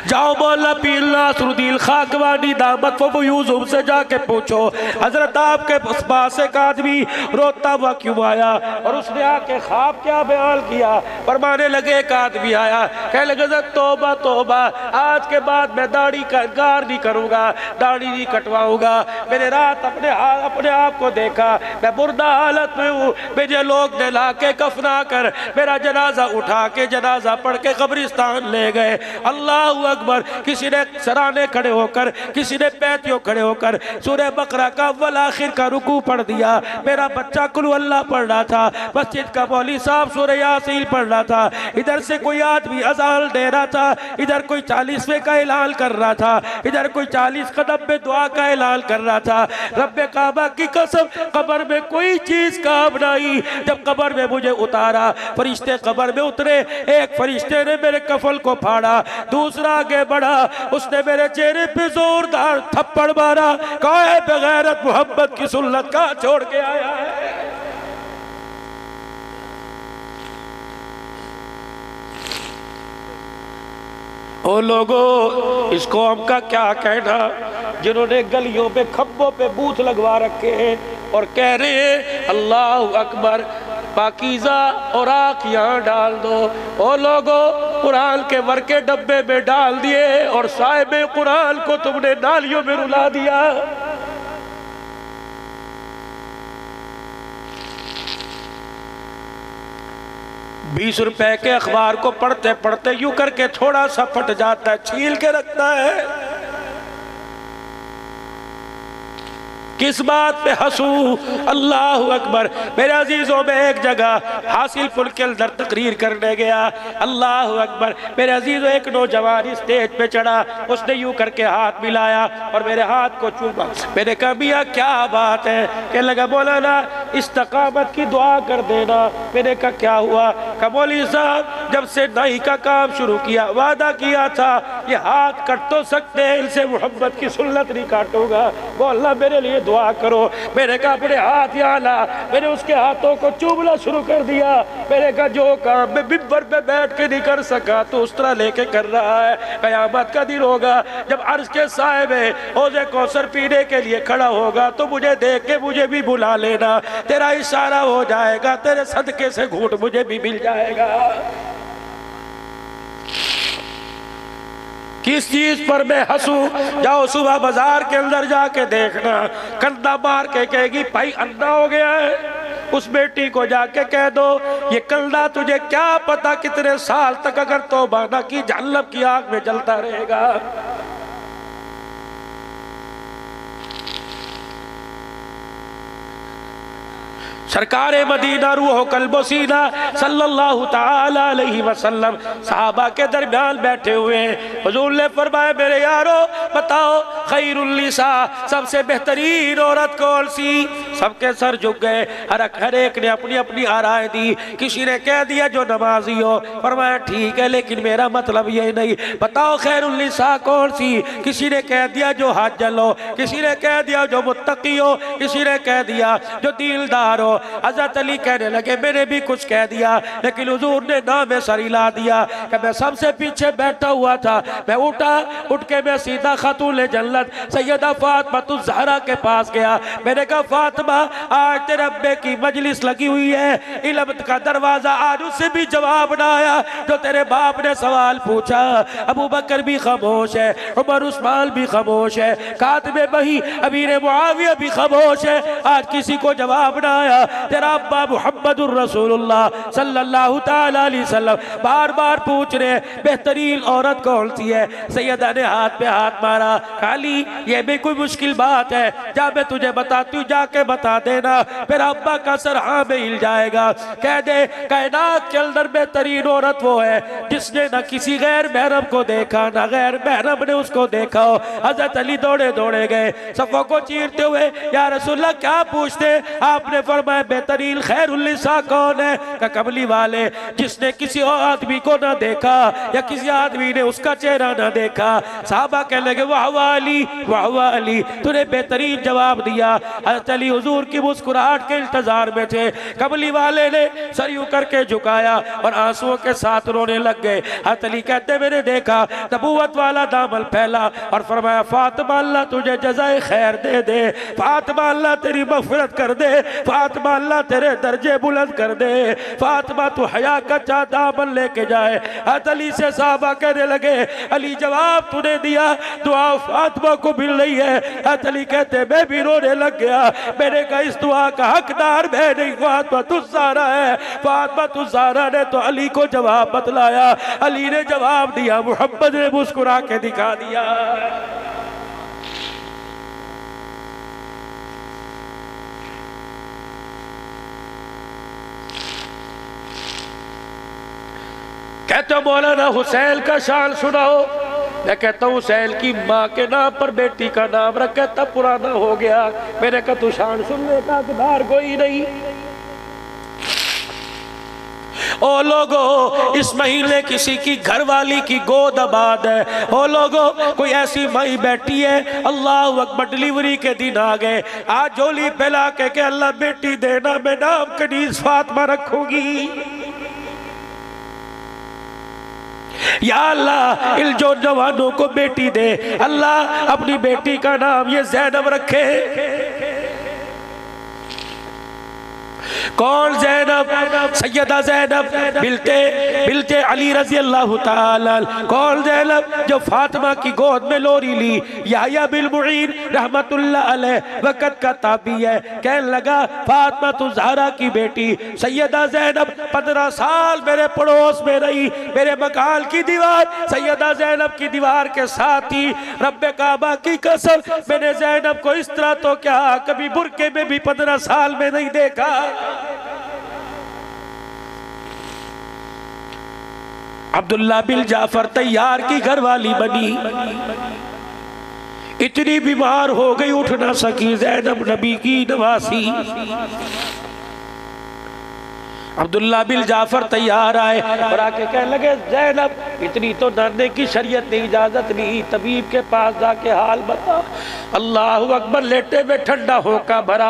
S4: जाओ मौला पीर नासरुद्दीन खाकवानी दामत यूसुफ से जाके पूछो, हजरत आपके पास एक आदमी रोता हुआ क्यों आया, और उसने आके ख्वाब क्या बयान किया। फरमाने लगे, एक आदमी आया, कह लगे तौबा तौबा, आज के बाद मैं दाढ़ी का इनकार नहीं करूँगा, दाढ़ी नहीं कटवाऊंगा। मैंने रात अपने आप को देखा, मैं मुर्दा हालत में हूँ, मुझे लोग ने ला के कफना कर मेरा जनाजा उठा के जनाजा पढ़ के कब्रिस्तान ले गए। अल्लाह अकबर, किसी ने सराने खड़े होकर, किसी ने पैतियों खड़े होकर सूरह बकरा का अव्वल आखिर का रुकू पढ़ दिया। मेरा बच्चा कुल अल्लाह पढ़ रहा था, मस्जिद का मौलवी साहब सूरह यासीन पढ़ रहा था, इधर से कोई आदमी अज़ान दे रहा था, इधर कोई 40वें का ऐलान कर रहा था, इधर कोई 40 कदम पे दुआ का ऐलान कर रहा था। रब्बे काबा की कसम, कब्र में कोई चीज काम नहीं। जब कब्र में मुझे उतारा, फरिश्ते कब्र में उतरे, एक फरिश्ते ने मेरे कफल को फाड़ा, दूसरा आगे बढ़ा, उसने मेरे चेहरे पे जोरदार थप्पड़ मारा, कहा है बगैरत मोहब्बत की सुन्नत का छोड़ के आया है। ओ लोगों, इस कौम का क्या कहना, जिन्होंने गलियों पे खम्भों पे बूथ लगवा रखे हैं और कह रहे हैं अल्लाह अकबर, पाकीज़ा और आँख यहाँ डाल दो। ओ लोगों, कुरान के वर्के डब्बे में डाल दिए और साहिब कुरान को तुमने नालियों में रुला दिया। ₹20 के अखबार को पढ़ते पढ़ते यूं करके थोड़ा सा फट जाता है, छील के रखता है। किस बात पे हंसूं? अल्लाह अकबर। मेरे अजीजों में एक जगह हासिल पुल के अंदर तकरीर करने गया, अल्लाह अकबर। मेरे अजीजों, एक नौजवान स्टेज पे चढ़ा, उसने यूं करके हाथ मिलाया और मेरे हाथ को चूमा। मैंने कहा मियां क्या बात है? कहने लगा मौलाना इस्तकामत की दुआ कर देना। मैंने कहा क्या हुआ? कहा मौलवी साहब, जब से नाई का काम शुरू किया, वादा किया था ये हाथ कट तो सकते हैं, इनसे मोहब्बत की सुन्नत नहीं काटूंगा, मौला मेरे लिए दुआ करो। मैंने कहा अपने हाथ यहाँ ला। मैंने उसके हाथों को चूमना शुरू कर दिया। मैंने कहा जो काम मैं मिंबर पे बैठ के नहीं कर सका तो उस तरह लेके कर रहा है। कयामत का दिन होगा जब अर्श के साए में हौज़े कौसर पीने के लिए खड़ा होगा तो मुझे देख के मुझे भी बुला लेना, तेरा इशारा हो जाएगा, तेरे सदके से घूंट मुझे भी मिल जाएगा। किस चीज पर मैं हंसूं? जाओ सुबह बाजार के अंदर जाके देखना, कंधा मार के कहेगी भाई अंधा हो गया है। उस बेटी को जाके कह दो ये कंधा तुझे क्या पता कितने साल तक अगर तौबा ना की जहन्नम की आग में जलता रहेगा। सरकार मदीना रूह कल्बो सीना सल्लल्लाहु ताला अलैहि वसल्लम सहाबा के दरमियान बैठे हुए हैं। हुजूर ने फरमाया मेरे यारो बताओ खैरुल निसा, सबसे बेहतरीन औरत कौन सी? सबके सर झुक गए, हर एक ने अपनी अपनी आराय दी। किसी ने कह दिया जो नमाजी हो। फरमाया ठीक है लेकिन मेरा मतलब ये नहीं, बताओ खैरुल निसा कौन सी? किसी ने कह दिया जो हाजल हो, किसी ने कह दिया जो मुत्तकी हो, किसी ने कह दिया जो दीनदार हो। हज़रत अली कहने लगे मैंने भी कुछ कह दिया लेकिन हुजूर ने नाम सर हिला दिया कि मैं सबसे पीछे बैठा हुआ था। मैं उठ के मैं सीधा खातून जन्नत सैयदा फातिमा ज़हरा के पास गया। मैंने कहा फातिमा फातिमा आज तेरे अब्बे की मजलिस लगी हुई है, इल्म का दरवाजा आज उससे भी जवाब ना आया जो तेरे बाप ने सवाल पूछा। अबू बकर भी खामोश है, उमर उस्मान भी खामोश है, कातिबे वही अमीर मुआविया भी खामोश है, आज किसी को जवाब ना आया। तेरा अब्बा मुहम्मदुर रसूलुल्लाह सल्लल्लाहु तआला अलैहि वसल्लम बार बार पूछ रहे बेहतरीन औरत कौन सी है। सैयदा ने हाथ पे हाथ मारा, खाली ये भी कोई मुश्किल बात है, जा मैं तुझे बताती हूँ, जाके बता देना। मेरा अब्बा का सर हाँ में हिल जाएगा, कह दे कायनात के अंदर बेहतरीन औरत वो है जिसने न किसी गैर महरम को देखा, न गैर महरम ने उसको देखा हो। हजरत अली दौड़े दौड़े गए, सफ़ों को चीरते हुए, या रसूलल्लाह क्या पूछते? आपने फरमाया बेहतरीन खैरुल्निसा कौन है? का कमली वाले जिसने किसी और आदमी को ना देखा या किसी आदमी ने उसका चेहरा ना देखा। साहबा कहने लगे वाह वाह अली, तूने बेहतरीन जवाब दिया। हज़रत अली हुजूर की मुस्कुराहट के इंतजार में थे। कमली वाले ने सर यूं करके झुकाया और आंसुओं के साथ रोने लग गए। हज़रत अली कहते मैंने देखा नबूवत वाला दामन फैला और फरमाया फातिमा अल्लाह तुझे जज़ाए खैर दे दे, फातिमा अल्लाह तेरी मग़फ़िरत कर दे, फातिमा अल्लाह तेरे दर्जे बुलंद कर दे, फातिमा तू हया का चा दामन लेके जाए। हज़रत अली से साहबा कहने लगे अली जवाब तूने दिया, दुआ फातिमा को मिल रही है। हज़रत अली कहते मैं भी रोने लग गया, मैंने कहा इस दुआ का हकदार मैं नहीं, फातिमा तू ज़हरा है, फातिमा तू ज़हरा ने तो अली को जवाब बतलाया। अली ने जवाब दिया, मोहम्मद ने मुस्कुरा के दिखा दिया। कहते हो मौलाना हुसैन का शान सुनाओ। मैं कहता हूँ हुसैन की माँ के नाम पर बेटी का नाम रख, कहता पुराना हो गया। मैंने कहा तू शान सुनने का हकदार कोई नहीं। ओ लोगो इस महीने किसी की घरवाली की गोद आबाद है। ओ लोगो कोई ऐसी माई बैठी है, अल्लाह अकबर डिलीवरी के दिन आ गए, आज झोली फैला के अल्लाह बेटी देना, मैं नाम कनीज फातिमा रखूंगी। या अल्लाह इन जो जवानों को बेटी दे, अल्लाह अपनी बेटी का नाम ये ज़ैनब रखे। कौन ज़ैनब? सैयदा ज़ैनब बिल्ते अली रज़ी अल्लाह ताला। कौन ज़ैनब? जो फातिमा की गोद में लोरी ली। याह्या बिन मुईन रहमतुल्लाह अलैह वक़्त का ताबी है, कहने लगा फातिमा तू ज़हरा की बेटी सैयदा ज़ैनब 15 साल मेरे पड़ोस में रही, मेरे मकान की दीवार सैयदा ज़ैनब की दीवार के साथ ही। रब्बे काबा की कसम मैंने ज़ैनब को इस तरह तो क्या कभी बुरके में भी 15 साल में नहीं देखा। अब्दुल्ला बिन जाफर तैयार की घरवाली बनी, इतनी बीमार हो गई उठ ना सकी। ज़ैनब नबी की नवासी। अब्दुल्ला बिन जाफर तैयार आए और आके कहने लगे ज़ैनब इतनी तो डरने की शरीयत ने इजाजत नहीं, तबीब के पास जाके हाल बता। अल्लाह अकबर, लेटे में ठंडा होका भरा।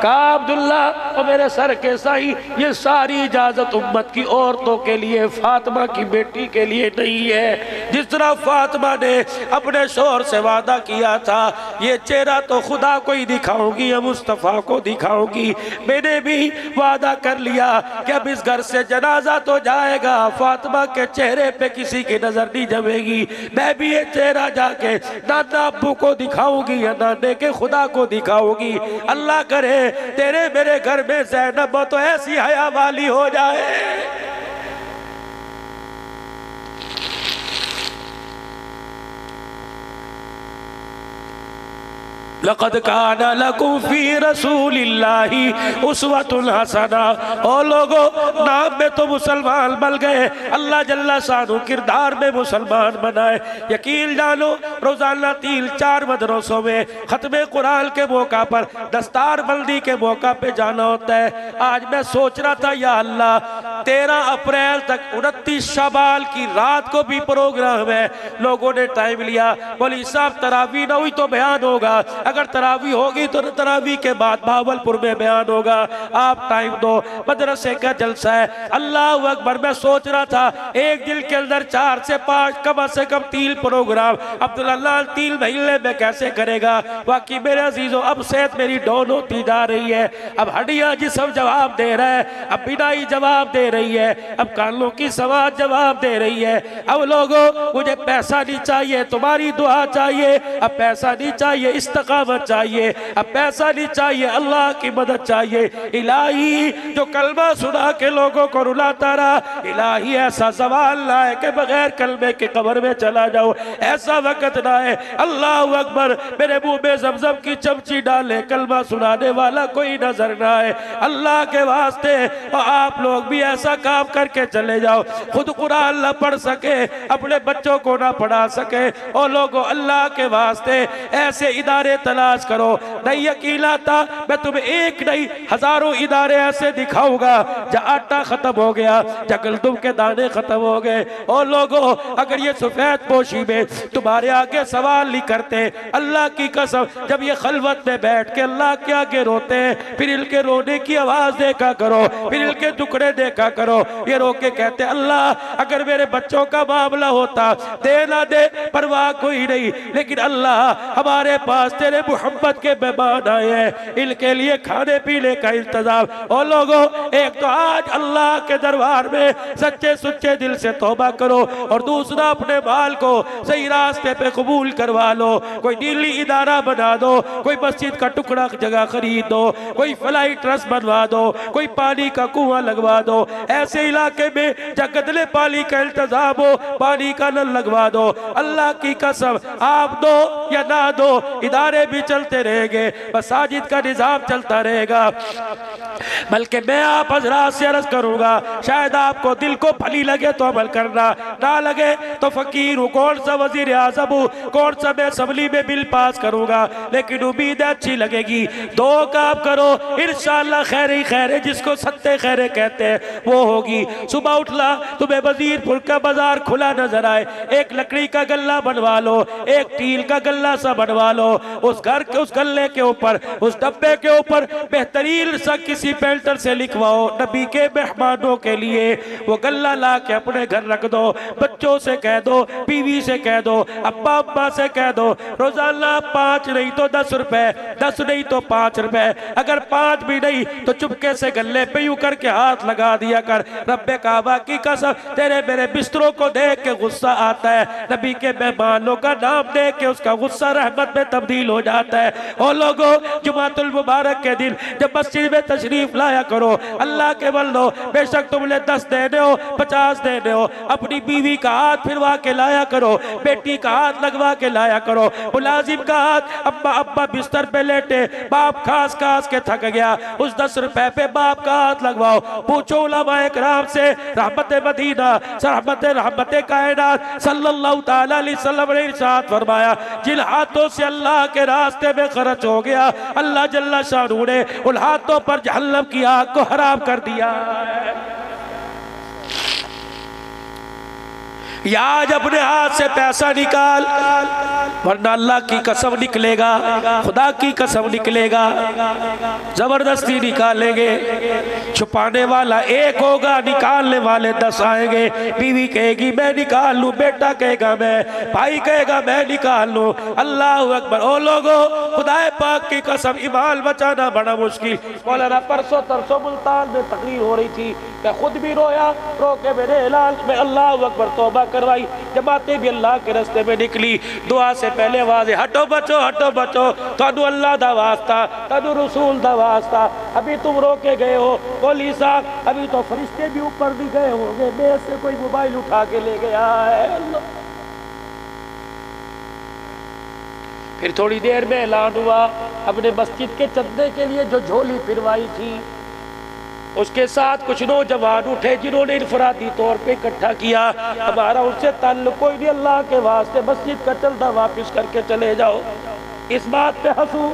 S4: कहा अब्दुल्ला और मेरे सर के साई, ये सारी इजाजत उम्मत की औरतों के लिए, फातिमा की बेटी के लिए नहीं है। जिस तरह फातिमा ने अपने शोहर से वादा किया था ये चेहरा तो खुदा को ही दिखाऊंगी या मुस्तफ़ा को दिखाऊंगी, मैंने भी वादा कर लिया कि अब इस घर से जनाजा तो जाएगा, फातिमा के चेहरे पे किसी की नजर नहीं जमेगी। मैं भी ये चेहरा जाके नाना अब्बू को दिखाऊंगी या नाने के खुदा को दिखाऊंगी। अल्लाह करे तेरे मेरे घर में ज़ैनब तो ऐसी हया वाली हो जाए। लक़द कान लकुम फ़ी रसूलिल्लाहि उस्वतुन हसना। ओ लोगो नाम में तो मुसलमान बन गए, अल्लाह जल्ला शानु किरदार में मुसलमान बनाए। यकीन जानो रोजाना 3-4 मदरसों में खत्मे कुरान के मौका पर, दस्तार बंदी के मौका पे जाना होता है। आज मैं सोच रहा था या अल्लाह 13 अप्रैल तक 29 शवाल की रात को भी प्रोग्राम है। लोगों ने टाइम लिया, बोली साहब तरावी ना हुई तो बयान होगा, अगर तरावी होगी तो तरावी के बाद भावलपुर में बयान होगा, आप टाइम दो। मदरसे का जलसा है, अल्लाह अकबर। मैं सोच रहा था एक दिन के अंदर 4 से 5 कम से कम 3 प्रोग्राम अब्दुल्ला 3 महीने में कैसे करेगा। बाकी मेरे अजीजों अब सेहत मेरी डाउन होती जा रही है, अब हड्डियां जिस्म जवाब दे रहा है, अब बिनाई जवाब दे रही है, अब कानों की समाज जवाब दे रही है। अब लोगों मुझे पैसा नहीं चाहिए, तुम्हारी दुआ चाहिए। अब पैसा नहीं चाहिए, इस्तकामत चाहिए। अब पैसा नहीं चाहिए, अल्लाह की मदद चाहिए। इलाही जो कलमा सुना के लोगों को रुलाता रहा, इलाही ऐसा सवाल ना है कि बगैर कलमे के कब्र में चला जाओ, ऐसा वक्त ना है। अल्लाह अकबर, मेरे मुंह में ज़मज़म की चमची डाले कलमा सुनाने वाला कोई नजर ना है। अल्लाह के वास्ते और आप लोग भी ऐसा काम करके चले जाओ, खुद कुरान ना पढ़ सके, अपने बच्चों को ना पढ़ा सके, और लोगों अल्लाह के वास्ते ऐसे इदारे तलाश करो। नहीं यकीन आता, मैं तुम्हें एक नहीं हजारों इदारे ऐसे दिखाऊंगा जहाँ आटा खत्म हो गया, जहाँ गंदम के दाने खत्म हो गए। और लोगों अगर ये सफेद पोशी में तुम्हारे आगे सवाल नहीं करते, अल्लाह की कसम जब ये खलवत में बैठ के अल्लाह के आगे रोते हैं, फिर इनके रोने की आवाज देखा करो, फिर इनके टुकड़े देखा करो। ये रो के कहते अल्लाह अगर मेरे बच्चों का मामला होता, दे ना दे परवाह कोई नहीं, लेकिन अल्लाह हमारे पास तेरे मोहब्बत के मेहमान आए हैं, इनके लिए खाने पीने का इंतजाम। और लोगों एक तो आज अल्लाह के दरबार में सच्चे सुच्चे दिल से तौबा करो, और दूसरा अपने माल को सही रास्ते पे कबूल करवा लो। कोई नीली इदारा बना दो, कोई मस्जिद का टुकड़ा जगह खरीद दो, कोई फलाई ट्रस्ट बनवा दो, कोई पानी का कुआं लगवा दो। ऐसे इलाके में जहाँ गदले पानी का इंतजाम हो, पानी का नल लगवा दो। अल्लाह की कसम आप दो या ना दो, इदारे भी चलते रहेंगे, मसाजिद का निजाम चलता रहेगा। बल्कि मैं आप हजरात से अर्ज करूंगा, शायद आपको दिल को भली लगे तो अमल करना, ना लगे तो फकीर हूँ, कौन सा वजीर आजम हूँ, कौन सा मैं असम्बली में बिल पास करूंगा, लेकिन उम्मीद अच्छी लगेगी। 2 काम करो, इंशाअल्लाह खैर ही खैर है, जिसको सत्ते खैरे कहते हैं वो होगी। सुबह उठला तुम्हें वजीरपुर का बाजार खुला नजर आए, एक लकड़ी का गल्ला बनवा लो, एक टील का गल्ला सा बनवा लो, उस घर के उस गल्ले के ऊपर, उस डब्बे के ऊपर बेहतरीन सा किसी पेंटर से लिखवाओ, नबी के मेहमानों के लिए वो गल्ला ला के अपने घर रख दो। बच्चों से कह दो, बीवी से कह दो, अब्बा अब्बा से कह दो, रोजाना 5 नहीं तो 10 रुपए, 10 नहीं तो 5 रुपए, अगर 5 भी नहीं तो चुपके से गल्ले पे यूं करके हाथ लगा दिया कर। रब्बे काबा की कसम तेरे मेरे बिस्तरों को देख के गुस्सा आता है, नबी के मेहमानों का नाम देख के उसका गुस्सा रहमत में तब्दील हो जाता है। और लोगों जुमातुल मुबारक के दिन जब मस्जिद में तशरीफ लाया करो, अल्लाह के बंदो, बेशक तुमने 10 देने हो 50 देने हो, अपनी बीवी का हाथ फिरवा के लाया करो, बेटी का हाथ लगवा के लाया करो, मुलाजिम का हाथ। अब्बा अब्बा बिस्तर पे लेटे, बाप खास खास के थक गया, उस 10 रुपए पे बाप का हाथ लगवाओ। पूछो उलमाए किराम से, रहमत मदीना रहमत कायनात सल्लल्लाहु ताला अलैहि वसल्लम ने इरशाद फरमाया, जिन हाथों से अल्लाह के रास्ते में खर्च हो गया, अल्लाह जल्ला शानू ने उन हाथों पर जहन्नम की आग को हराम कर दिया है। या आज अपने हाथ से पैसा निकाल, वरना अल्लाह की कसम निकलेगा, खुदा की कसम निकलेगा, जबरदस्ती निकालेंगे। छुपाने वाला एक होगा, निकालने वाले 10 आएंगे। बीवी कहेगी मैं निकाल लूं, बेटा कहेगा मैं, भाई कहेगा मैं निकाल लूं। अल्लाह अकबर। ओ लोगों, खुदाए पाक की कसम ईमान बचाना बड़ा मुश्किल। मौलाना परसों तरसों मुल्तान में तकरीर हो रही थी, मैं खुद भी रोया, रो के मेरे ऐलान में अल्लाह अकबर तौबा करवाई। जमातें भी अल्लाह के रास्ते में निकली। दुआ से पहले आवाज़ हटो बचो, हटो बचो, तानू अल्लाह दा वास्ता, तानू रसूल दा वास्ता। अभी तुम रो के गए हो मौली साहब, अभी तो फरिश्ते भी ऊपर भी गए होंगे, मेरे से कोई मोबाइल उठा के ले गया है। फिर थोड़ी देर में ऐलान हुआ, अपने मस्जिद के चंदे के लिए जो झोली फिरवाई थी, उसके साथ कुछ नौजवान उठे जिन्होंने इनफरादी तौर पे इकट्ठा किया। हमारा उनसे ताल्लुक कोई नहीं, अल्लाह के वास्ते मस्जिद का चंदा वापिस करके चले जाओ। इस बात पे हंसू,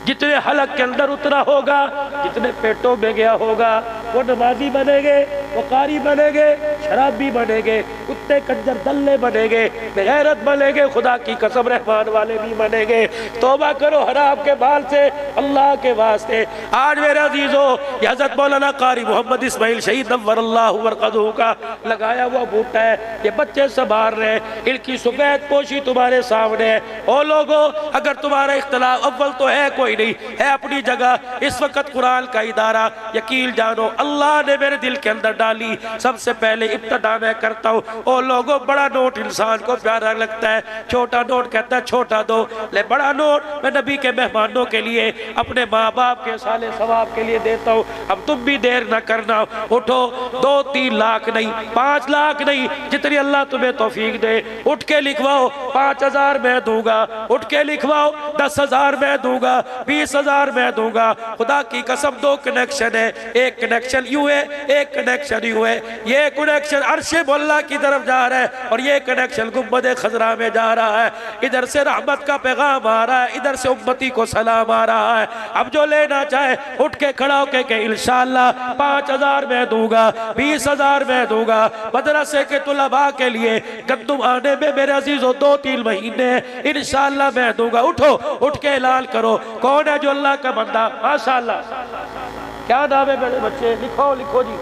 S4: जितने हलक के अंदर उतना होगा, जितने पेटों में गया होगा, वो नमाजी बनेंगे, वो कारी बनेंगे, शराबी बनेंगे, कुत्ते कंजर दल्ले बनेंगे, बेगैरत बनेंगे, खुदा की कसम रहमान वाले भी बनेंगे। तौबा करो हराम के बाल से अल्लाह के वास्ते। आज मेरे अजीजों, हज़रत मौलाना कारी मोहम्मद इस्माइल शहीद नव्वरल्लाहु मरक़दहू का लगाया हुआ बूटा है, ये बच्चे संभाल रहे हैं, इनकी सफेद पोशी तुम्हारे सामने है। ओ लोगों, अगर तुम्हारा इख्तिलाफ अव्वल तो है कोई नहीं, है अपनी जगह। इस वक्त कुरान का इदारा यकीन जानो अल्लाह ने मेरे दिल के अंदर डाली। सबसे पहले इब्तिदा मैं करता हूँ, ओ लोगों, बड़ा नोट इंसान को प्यारा लगता है, छोटा नोट कहता है छोटा दो, ले बड़ा नोट मैं नबी के मेहमानों के लिए, अपने माँ बाप के साले सवाब के लिए देता हूँ। अब तुम भी देर न करना, उठो, 2-3 लाख नहीं, 5 लाख नहीं, जितनी अल्लाह तुम्हें तौफीक दे, उठ के लिखवाओ। 5000 मैं दूंगा, उठ के लिखवाओ। 10,000 मैं दूंगा, 20,000 मैं दूंगा। खुदा की कसम 2 कनेक्शन है, एक कनेक्शन यूं है, एक कनेक्शन यूं है। ये कनेक्शन अर्शे मोल्ला की तरफ जा रहा है और ये कनेक्शन गुंबद खजरा में जा रहा है। इधर से रहमत का पैगाम आ रहा है, इधर से उम्मती को सलाम आ रहा है। अब जो लेना चाहे उठ के खड़ा होके के इंशाअल्लाह 5,000 मैं दूंगा, 20,000 मैं दूंगा। मदरसे के तुलबा के लिए गंदुम आने में मेरे अजीजों 2-3 महीने इंशाअल्लाह मैं दूंगा। उठो, उठ के ऐलान करो, कौन है जो अल्लाह का बंदा? माशाअल्लाह, क्या नाम है मेरे बच्चे? लिखो लिखो जी,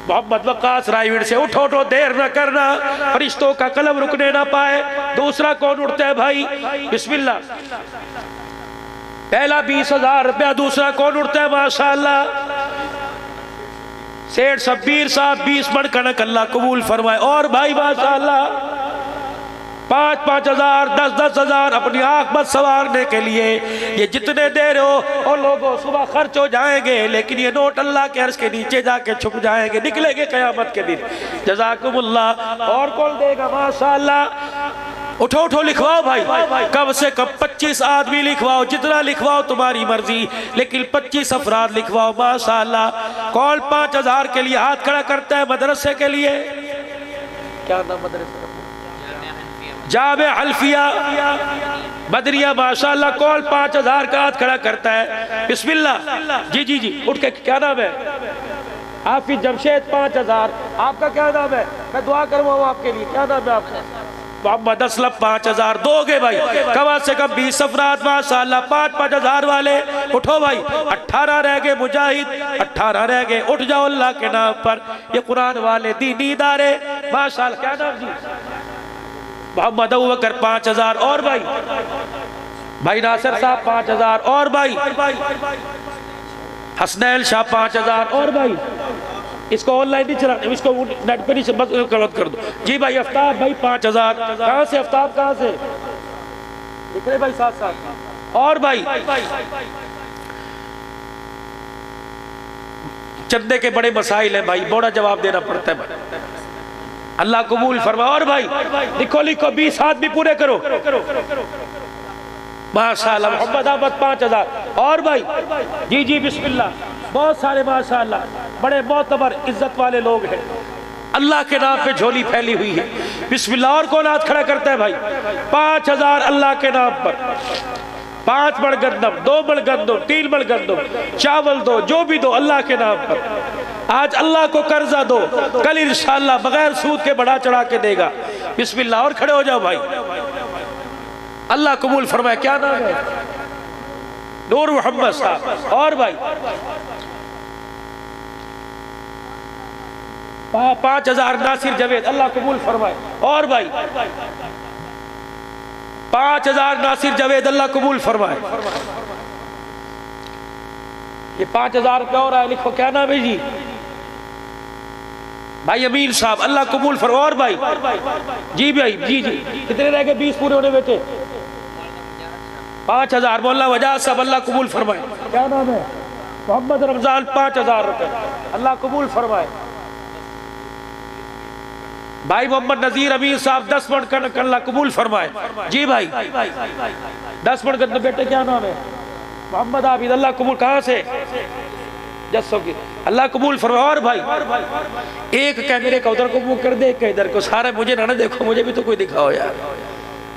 S4: मोहम्मद वक्कास रायवीर से। उठो उठो, देर न करना, फरिश्तों का कलम रुकने ना पाए। दूसरा कौन उठता है भाई? बिस्मिल्लाह। पहला 20,000 रुपया, दूसरा कौन उठता है? माशाअल्लाह, सेठ शब्बीर साहब 20 मन कनक, अल्लाह कबूल फरमाए। और भाई माशाअल्लाह 5-5 हजार, 10-10 हजार अपनी आंख मत सवारने के लिए। ये जितने दे रहे हो और लोगों सुबह खर्च हो जाएंगे, लेकिन ये नोट अल्लाह के अर्श के नीचे जाके छुप जाएंगे, निकलेंगे कयामत के दिन। जज़ाकुमुल्लाह। और कौन देगा? माशाअल्लाह। उठो उठो, लिखवाओ भाई, कम से कम 25 आदमी लिखवाओ, जितना लिखवाओ तुम्हारी मर्जी, लेकिन 25 अफराद लिखवाओ। माशाअल्लाह। कौन 5,000 के लिए हाथ खड़ा करता है? मदरसे के लिए क्या नाम? मदरसे जामे हल्फिया बदरिया, माशाअल्लाह। कौन 5,000 का हाथ खड़ा करता है? बिस्मिल्लाह। जी जी जी, उठ के, क्या नाम है? हाफिज जमशेद 5,000। आपका क्या नाम है? मैं दुआ करवाऊँ आपके लिए, क्या नाम है आपका? मोहम्मद असलम 5,000 दोगे भाई? कम से कम 20 अफराद माशाअल्लाह, 5-5 हजार वाले। उठो भाई, 18 रह गए मुजाहिद, 18 रह गए। उठ जाओ अल्लाह के नाम पर, ये कुरान वाले दीनी इदारे माशाअल्लाह। क्या नाम जी? मोहम्मद अबू बकर 5,000। और भाई, भाई नासिर साहब 5,000। और भाई हसनैल शाह 5,000। और भाई इसको ऑनलाइन नहीं चला, इसको नेट पे नहीं, बस कर दो जी भाई। आफ्ताब भाई 5,000। कहाँ से आफ्ताब? कहाँ से लिख रहे भाई? साथ साथ। और भाई चंदे के बड़े मसाइल है भाई, बड़ा जवाब देना पड़ता है भाई, अल्लाह कबूल फरमा। और भाई लिखो लिखो, 20 आदमी पूरे करो माशाअल्लाह। मोहम्मद अहमद 5,000। और भाई जी जी बिस्मिल्लाह, बहुत सारे माशाअल्लाह, बड़े मोतबर इज्जत वाले लोग हैं, अल्लाह के नाम पे झोली फैली हुई है। बिस्मिल्लाह। और कौन हाथ खड़ा करता है भाई? 5,000 अल्लाह के नाम पर। 5 मण गंदम, 2 मण गंदम, 3 मण गंदम, चावल दो, जो भी दो अल्लाह के नाम पर। आज अल्लाह को कर्जा दो, कल इंशाअल्लाह बगैर सूद के बढ़ा चढ़ा के देगा। बिस्मिल्लाह। और खड़े हो जाओ भाई, अल्लाह कबूल फरमाए। क्या नाम है? नूर मोहम्मद साहब। और भाई 5,000 नासिर जवेद, अल्लाह कबूल फरमाए। और भाई 5,000 नासिर जवेद, अल्लाह कबूल फरमाए। ये 5,000 रुपया हो रहा है, लिखो। क्या नाम है जी? भाई अमीन साहब, अल्लाह कबूल फरमाए। और भाई जी भाई जी जी, कितने रह गए? 20 पूरे होने बेटे। 5,000 मोहल्ला वजह साहब, अल्लाह कबूल फरमाए। क्या नाम है? मोहम्मद रमजान 5,000 रुपए, अल्लाह कबूल फरमाए। भाई मोहम्मद नजीर अमीर साहब 10 मण कनक, अल्लाह कबूल फरमाए। जी भाई 10 मण कनक बेटे। क्या नाम है? मोहम्मद आबिद, अल्लाह कबूल। कहाँ से? जस्सों की, अल्लाह कबूल फरमाए। और भाई एक कैमरे का उधर को मुंह कर दे, एक इधर को, सारे मुझे ना देखो, मुझे भी तो कोई दिखाओ यार।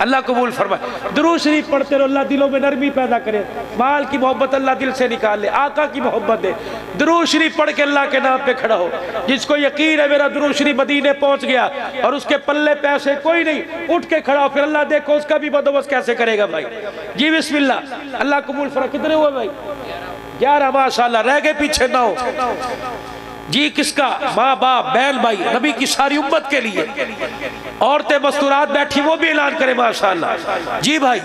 S4: अल्लाह कबूल फरमाए। दुरूद शरीफ पढ़ते रहो, अल्लाह दिलों में नरमी पैदा करे। माल की मोहब्बत अल्लाह दिल से निकाल ले, आका की मोहब्बत दे। दुरूद शरीफ पढ़ के अल्लाह के नाम पे खड़ा हो। जिसको यकीन है मेरा दुरूद शरीफ मदीने पहुंच गया और उसके पल्ले पैसे कोई नहीं, उठ के खड़ा हो, फिर अल्लाह देखो उसका भी बंदोबस्त कैसे करेगा भाई। जी बिस्मिल्लाह, अल्लाह कबूल फरमाए। कितने हुए भाई? 11 माशाल्लाह। रह गए पीछे 9 जी। किसका? माँ बाप बहन भाई, नबी की सारी उम्मत के लिए। औरतें मस्तूरात बैठी, वो भी ऐलान करे माशाल्लाह। जी भाई,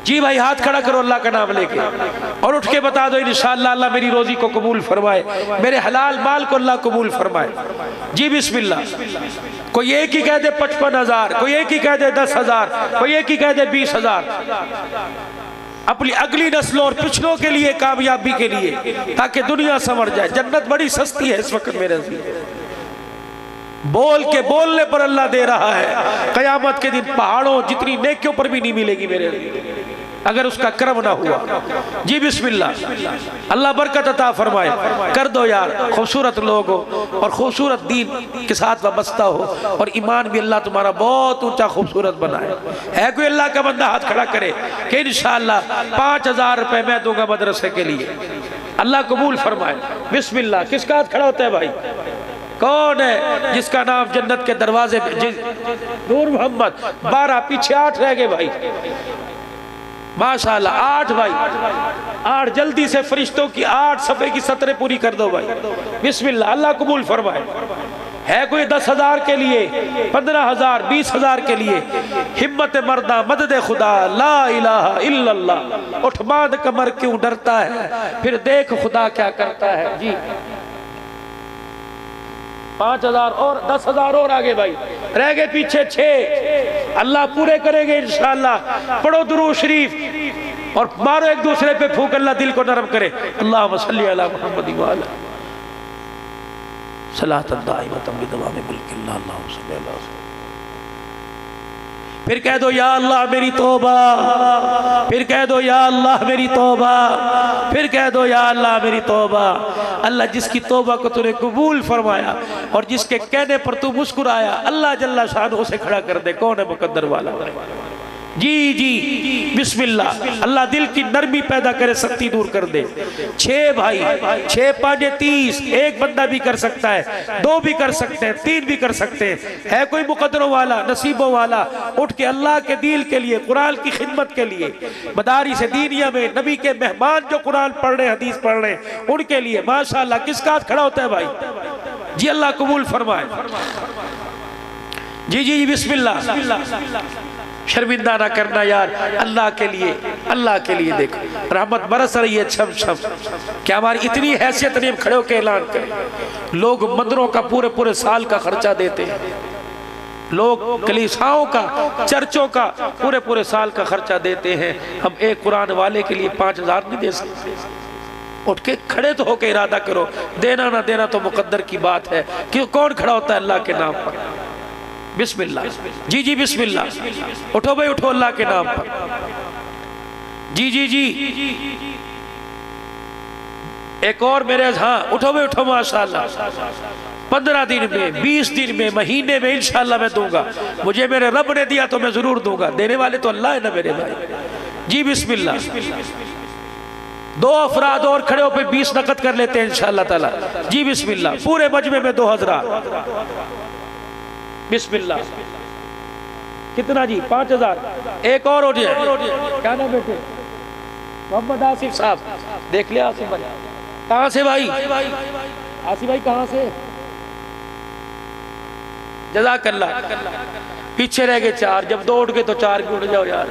S4: जी भाई, हाथ खड़ा करो अल्लाह का नाम लेके और उठ के बता दो इंशाअल्लाह अल्लाह मेरी रोजी को कबूल फरमाए, मेरे हलाल माल को अल्लाह कबूल फरमाए। जी बिस्मिल्लाह। कोई एक ही कह दे 55,000, कोई एक ही कह दे 10,000, कोई एक ही कह दे 20,000। अपनी अगली नस्लों और पिछलों के लिए, कामयाबी के लिए, ताकि दुनिया संवर जाए। जन्नत बड़ी सस्ती है इस वक्त मेरे से। बोल के बोलने पर अल्लाह दे रहा है। कयामत के दिन पहाड़ों जितनी नेकियों पर भी नहीं मिलेगी मेरे, अगर उसका कर्म ना हुआ। जी बिस्मिल्लाह। अल्लाह बरकत अता फरमाए। कर दो यार, खूबसूरत लोग हो और खूबसूरत दीन के साथ वाबस्ता हो और ईमान भी अल्लाह तुम्हारा बहुत ऊंचा खूबसूरत बनाए। है कोई अल्लाह का बंदा हाथ खड़ा करे कि इंशाअल्लाह 5,000 रुपए मैं दूंगा मदरसे के लिए। अल्लाह कबूल फरमाए। बिस्मिल्लाह। किसका हाथ खड़ा होता है भाई? कौन है जिसका नाम जन्नत के दरवाजे पे? नूर मोहम्मद। 12 पीछे 8 रह गए भाई माशाल्लाह। 8 भाई, 8 जल्दी से फरिश्तों की 8 सफ़े की सतरें पूरी कर दो भाई। बिस्मिल्लाह। अल्लाह कबूल फरमाए। है कोई 10,000 के लिए, 15,000, 20,000 के लिए? हिम्मत मर्दा मदद खुदा, ला इलाहा इल्लल्लाह। उठ बांध कमर, क्यों डरता है, फिर देख खुदा क्या करता है। जी 5,000 और 10,000 और आगे भाई, रह गए पीछे 6। अल्लाह पूरे करेंगे इंशाअल्लाह। पढ़ो दुरूद शरीफ और मारो एक दूसरे पे फूंक, अल्लाह दिल को नरम करे। अल्लाहुम्मा सल्ली अला मुहम्मद व अला सलातन दाइमतन बिदवाम मुल्किल्लाह अल्लाहुम्मा सल्ली अला। फिर कह दो या अल्लाह मेरी तौबा, फिर कह दो या अल्लाह मेरी तौबा, फिर कह दो या अल्लाह मेरी तौबा। अल्लाह जिसकी तौबा को तूने कबूल फरमाया और जिसके कहने पर तू मुस्कुराया, अल्लाह जल्ला शान उसे खड़ा कर दे। कौन है मुकद्दर वाला? जी जी बिस्मिल्लाह। अल्लाह दिल की नरमी पैदा करे, सख्ती दूर कर दे। 6 भाई, 6 5 30। एक बंदा भी कर सकता है, 2 भी कर सकते हैं, 3 भी कर सकते हैं। है कोई मुकद्दरों वाला, नसीबों वाला, उठ के अल्लाह के दीन के लिए, कुरान की खिदमत के लिए, मदारिस दीनिया में नबी के मेहमान जो कुरान पढ़ रहे, हदीस पढ़ रहे, उनके लिए माशाअल्लाह। किसका हाथ खड़ा होता है भाई? जी अल्लाह कबूल फरमाए। जी जी बिस्मिल्लाह। शर्मिंदा ना करना यार, अल्लाह के लिए, अल्लाह के लिए। देखो रहमत बरस रही है छम छम। क्या हमारी इतनी हैसियत नहीं हम खड़े होकर ऐलान करें? लोग मंदिरों का पूरे पूरे साल का खर्चा देते हैं, लोग कलीसियाओं का, चर्चों का पूरे पूरे साल का खर्चा देते हैं। हम एक कुरान वाले के लिए 5,000 नहीं दे सकते। उठ के खड़े तो होकर इरादा करो, देना ना देना तो मुकद्दर की बात है। कि कौन खड़ा होता है अल्लाह के नाम पर? बिस्मिल्लाह। जी जी बिस्मिल्लाह। उठो भाई उठो अल्लाह के नाम पर। जी जी जी। एक और मेरे, हाँ उठो भाई उठो माशाअल्लाह। 15 दिन में, 20 दिन में, महीने में इंशाअल्लाह मैं दूंगा। मुझे मेरे रब ने दिया तो मैं जरूर दूंगा। देने वाले तो अल्लाह है ना मेरे भाई। जी बिस्मिल्लाह। 2 अफराद और खड़े हो पे 20 नकद कर लेते हैं इंशाअल्लाह ताला। जी बिस्मिल्लाह। पूरे मजमे में 2,000। बिस्मिल्लाह। कितना जी? 5,000। एक और हो जाए। क्या नाम बेटे? मोहम्मद आसिफ साहब। देख लिया आसिफ भाई? कहाँ से भाई? आसिफ भाई कहाँ से? जज़ाकल्लाह। पीछे रह गए 4। जब 2 उठ गए तो 4 भी उठ जाओ यार।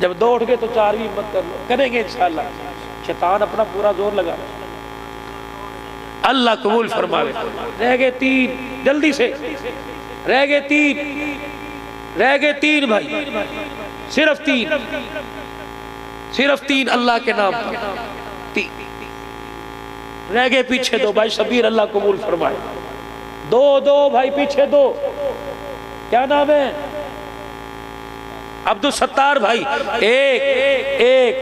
S4: जब 2 उठ गए तो 4 भी हिम्मत कर लो। करेंगे इंशाअल्लाह। शैतान अपना पूरा जोर लगा। अल्लाह कबूल फरमावे। रह गए 3, जल्दी से। रह गए 3, रह गए 3 भाई, सिर्फ 3, सिर्फ 3 अल्लाह के नाम पर। 3 रह गए पीछे 2 भाई शबीर, अल्लाह कबूल फरमाए। 2 भाई पीछे 2। क्या नाम है? अब्दुल सत्तार भाई। 1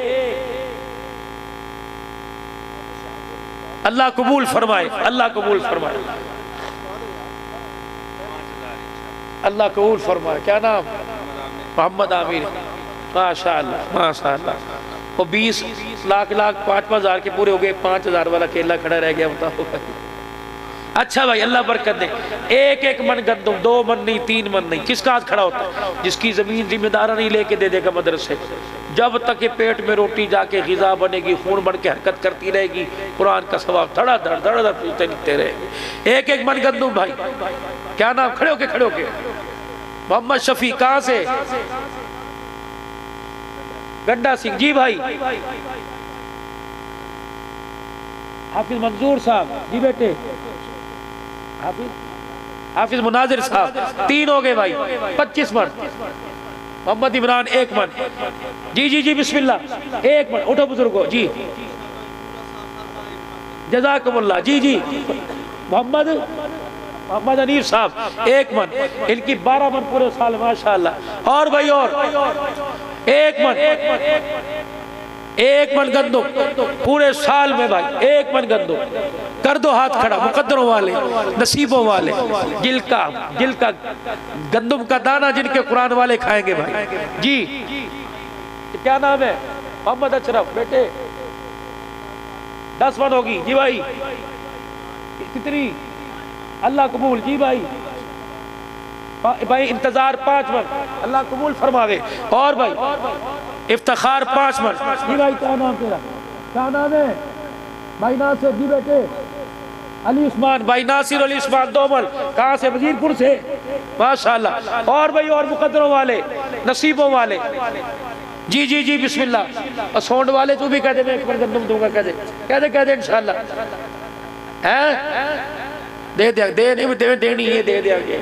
S4: अल्लाह कबूल फरमाए, अल्लाह कबूल फरमाए।
S2: अल्लाह कबूल फरमाए। क्या नाम? मोहम्मद आमिर। माशाअल्लाह माशाअल्लाह। वो 20 लाख 5-5 हज़ार के पूरे हो गए, 5 हज़ार वाला केला खड़ा रह गया। बताओ अच्छा भाई, अल्लाह बरकत दे। एक मन गंदम, 2 मन नहीं, 3 मन नहीं, किसका हाथ खड़ा होता है? जिसकी जमीन जिम्मेदारा नहीं लेके दे देगा मदरसे। जब तक ये पेट में रोटी जाके ग़िज़ा बनेगी, खून बन के हरकत करती रहेगी, कुरान का सवाब धड़ाधड़ धड़ाधड़ पूछते निकलते रहेंगे। एक मन गंदम भाई। क्या नाम? खड़े होके मोहम्मद शफी। कहाँ से? गंडा सिंह जी भाई। हाफिज मंजूर साहब जी बेटे। हाफिज मुनाजिर साहब। 3 हो गए भाई। 25 मन। मोहम्मद इमरान 1 मन। जी बिस्मिल्लाह। 1 मन। उठो बुजुर्गो जी, जज़ाकुमुल्लाह। जी मोहम्मद अनीफ साहब 1 मन। इनकी 12 मन पूरे साल माशाअल्लाह। और भाई और 1 मन गंदम पूरे साल में भाई। 1 मन गंदम। कर दो हाथ खड़ा, मुकद्दरों वाले, नसीबों वाले, जिनका गंदम का दाना जिनके कुरान वाले खाएंगे भाई। जी क्या नाम है? मोहम्मद अशरफ बेटे। 10 मन होगी जी भाई। कितनी? अल्लाह कबूल। जी भाई इंतजार 5 मन। अल्लाह कबूल फरमावे। और भाई इफ्तिखार 5 मन। जी भाई क्या नाम तेरा? क्या नाम है? भाई नासिर जी बेटे। अली उस्मान भाई। नासिर अली उस्मान 2 मन। कहाँ से? वजीरपुर से माशाअल्लाह। और भाई और मुकद्दरों वाले, नसीबों वाले। जी बिस्मिल्लाह। और सोंड वाले तू भी कह दे, मैं 1 मन गंदम दूंगा। कह दे इंशाअल्लाह। हैं दे देनी है, दे देंगे।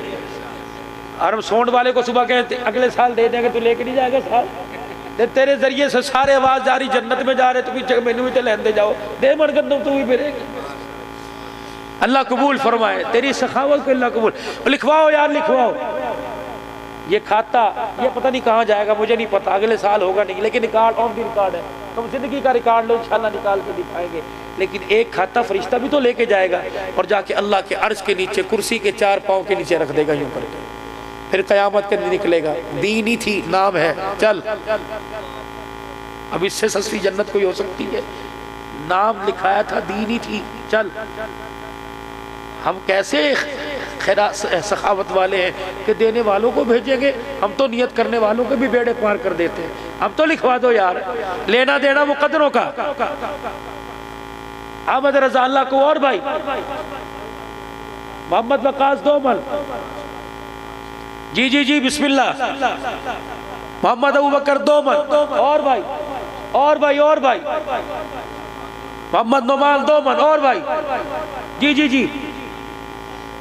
S2: और हम सोंड वाले को सुबह कहते अगले साल दे देंगे, तू लेके नहीं जाएगा साल? तेरे जरिए से सारे आवाज जा रही जन्नत में जा रहे, तू पीछे मैनू भी तो लेंदे जाओ। दे मन गंदम तू भी फिर। अल्लाह कबूल फरमाए तेरी सखावत को। अल्लाह कबूल। लिखवाओ यार, लिखवाओ। ये खाता ये पता नहीं कहाँ जाएगा, मुझे नहीं पता, अगले साल होगा नहीं, लेकिन रिकॉर्ड ऑन दी रिकॉर्ड है। तुम जिंदगी का रिकॉर्ड लो, इंशाल्लाह निकाल के दिखाएंगे। लेकिन एक खाता फरिश्ता भी तो लेके जाएगा और जाके अल्लाह के अर्श के नीचे, कुर्सी के 4 पाँव के नीचे रख देगा यूं करके। फिर कयामत के निकलेगा। दीन ही थी, नाम है। चल अब इससे सस्ती जन्नत कोई हो सकती है? नाम लिखाया था, दीन ही थी। चल हम कैसे सखावत वाले हैं कि देने वालों को भेजेंगे, हम तो नियत करने वालों को भी बेड़े पार कर देते हैं। हम तो लिखवा दो यार, लेना देना मुकद्दरों का। अहमद रजा अल्लाह को। और भाई मोहम्मद वकास 2 मन। जी बिस्मिल्लाह। मोहम्मद अबू बकर 2 मन। और भाई मोहम्मद नुमान 2 मन। और भाई जी